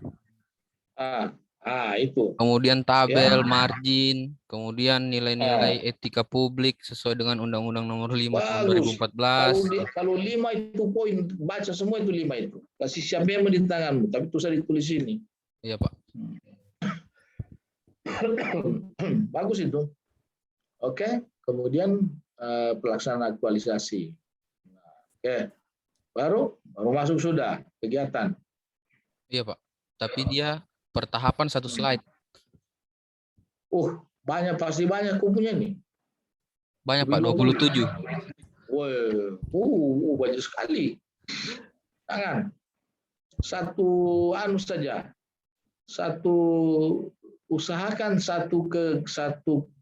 Itu. Kemudian tabel, margin, kemudian nilai-nilai etika publik sesuai dengan Undang-Undang Nomor 5 Tahun 2014. Kalau 5 itu poin, baca semua itu 5 itu. Kasih siapa yang di tanganmu, tapi itu saya ditulis ini. Iya Pak. Bagus itu. Oke, kemudian pelaksanaan aktualisasi. Oke, baru masuk sudah kegiatan. Iya Pak. Tapi dia pertahapan satu slide. Pasti banyak kupunya nih. Banyak Pak, 27. Banyak sekali. Jangan. Usahakan satu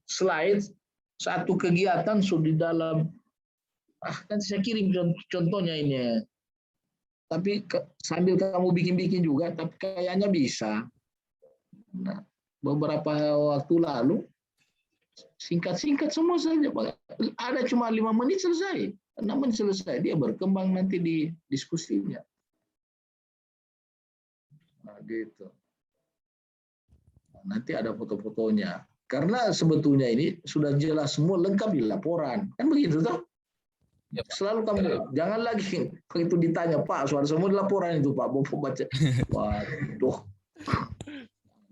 slide, satu kegiatan sudah di dalam. Nanti saya kirim contohnya ini. Tapi sambil kamu bikin-bikin juga, tapi kayaknya bisa. Nah, beberapa waktu lalu singkat-singkat semua saja, Pak. Ada cuma 5 menit selesai, 6 menit selesai. Dia berkembang nanti di diskusinya. Nah, gitu. Nanti ada foto-fotonya. Karena sebetulnya ini sudah jelas semua, lengkap di laporan. Kan begitu toh? Selalu kamu jangan lagi itu ditanya, Pak, soal semua di laporan itu, Pak. Bapak baca. Waduh.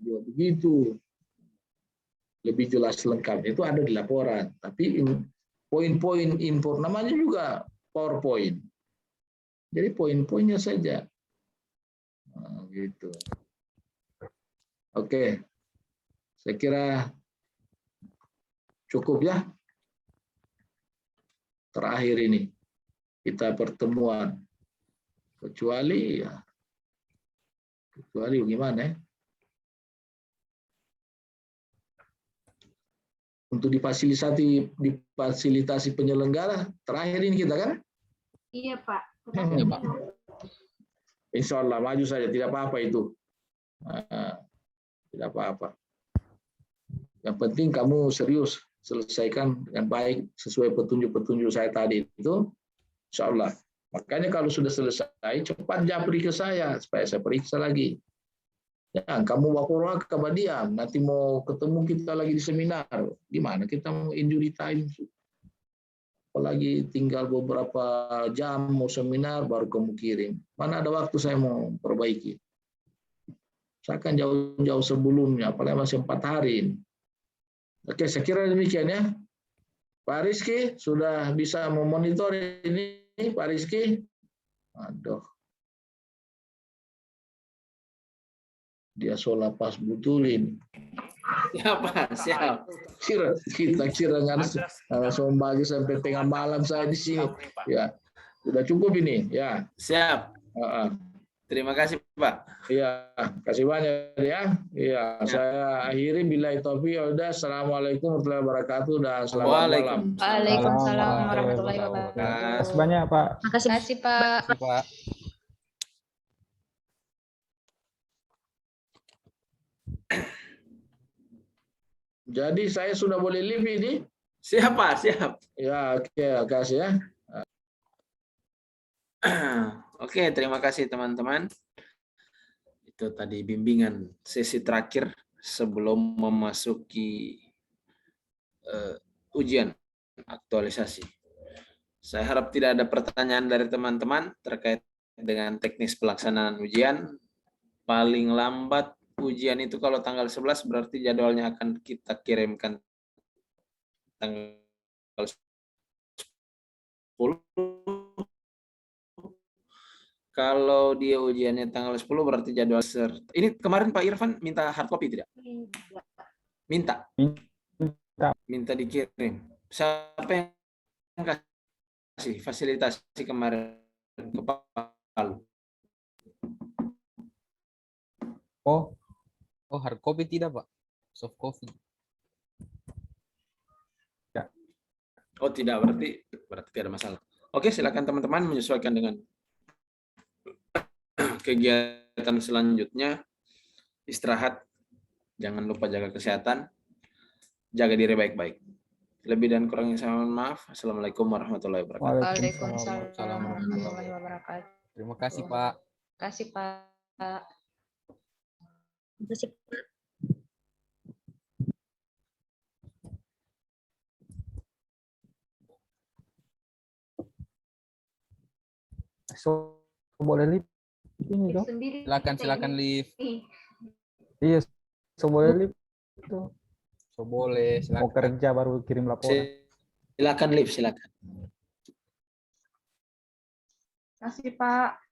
Begitu. Lebih jelas lengkap itu ada di laporan, tapi poin-poin impor namanya juga PowerPoint. Jadi poin-poinnya saja. Nah, gitu. Oke. Saya kira cukup ya. Terakhir ini kita pertemuan. Kecuali gimana ya? Untuk difasilitasi penyelenggara terakhir ini kita kan? Iya Pak. Iya, Pak. Insya Allah maju saja, tidak apa-apa itu. Tidak apa-apa. Yang penting kamu serius selesaikan dengan baik sesuai petunjuk-petunjuk saya tadi itu, insya Allah. Makanya kalau sudah selesai, cepat japri ke saya supaya saya periksa lagi. Ya, kamu waktu kabar diam, nanti mau ketemu kita lagi di seminar, gimana kita mau injury time? Apalagi tinggal beberapa jam mau seminar baru kamu kirim. Mana ada waktu saya mau perbaiki? Saya akan jauh-jauh sebelumnya, apalagi masih 4 hari. Oke, saya kira demikian ya. Pak Rizky sudah bisa memonitor ini, Pak Rizky. Aduh. Dia sholat pas butulin. Siap, Pak. Siap. Kita kira langsung bagi sampai tengah malam saya di sini. Ya, sudah cukup ini. Ya. Siap. Terima kasih, Pak. Iya, kasih banyak ya. Iya, saya akhiri billahi taufiq. Udah, assalamualaikum warahmatullahi wabarakatuh dan selamat malam. Waalaikumsalam warahmatullahi wabarakatuh. Makasih banyak, Pak. Makasih, Pak. Pak. Jadi saya sudah boleh live ini? Siap, Pak. Siap. Ya, oke, kasih ya. Oke, terima kasih teman-teman. Itu tadi bimbingan sesi terakhir sebelum memasuki ujian aktualisasi. Saya harap tidak ada pertanyaan dari teman-teman terkait dengan teknis pelaksanaan ujian. Paling lambat ujian itu kalau tanggal 11 berarti jadwalnya akan kita kirimkan tanggal 10. Kalau dia ujiannya tanggal 10 berarti jadwal ini kemarin Pak Irfan minta hard copy tidak? Minta. Minta dikirim. Siapa yang kasih fasilitasi kemarin ke Palu? Oh, hard copy tidak, Pak. Soft copy. Ya. Oh, tidak, berarti tidak ada masalah. Oke, silakan teman-teman menyesuaikan dengan kegiatan selanjutnya. Istirahat, jangan lupa jaga kesehatan, jaga diri baik-baik. Lebih dan kurangnya saya mohon maaf. Assalamualaikum warahmatullahi wabarakatuh. Waalaikumsalam warahmatullahi wabarakatuh. Terima kasih, Pak. Terima kasih, Pak. Terima kasih, Pak. So, boleh live ini dong? Silakan live. Iya, so boleh live itu. So boleh, silakan. Mau kerja baru kirim laporan. Silakan live, silakan. Terima kasih, Pak.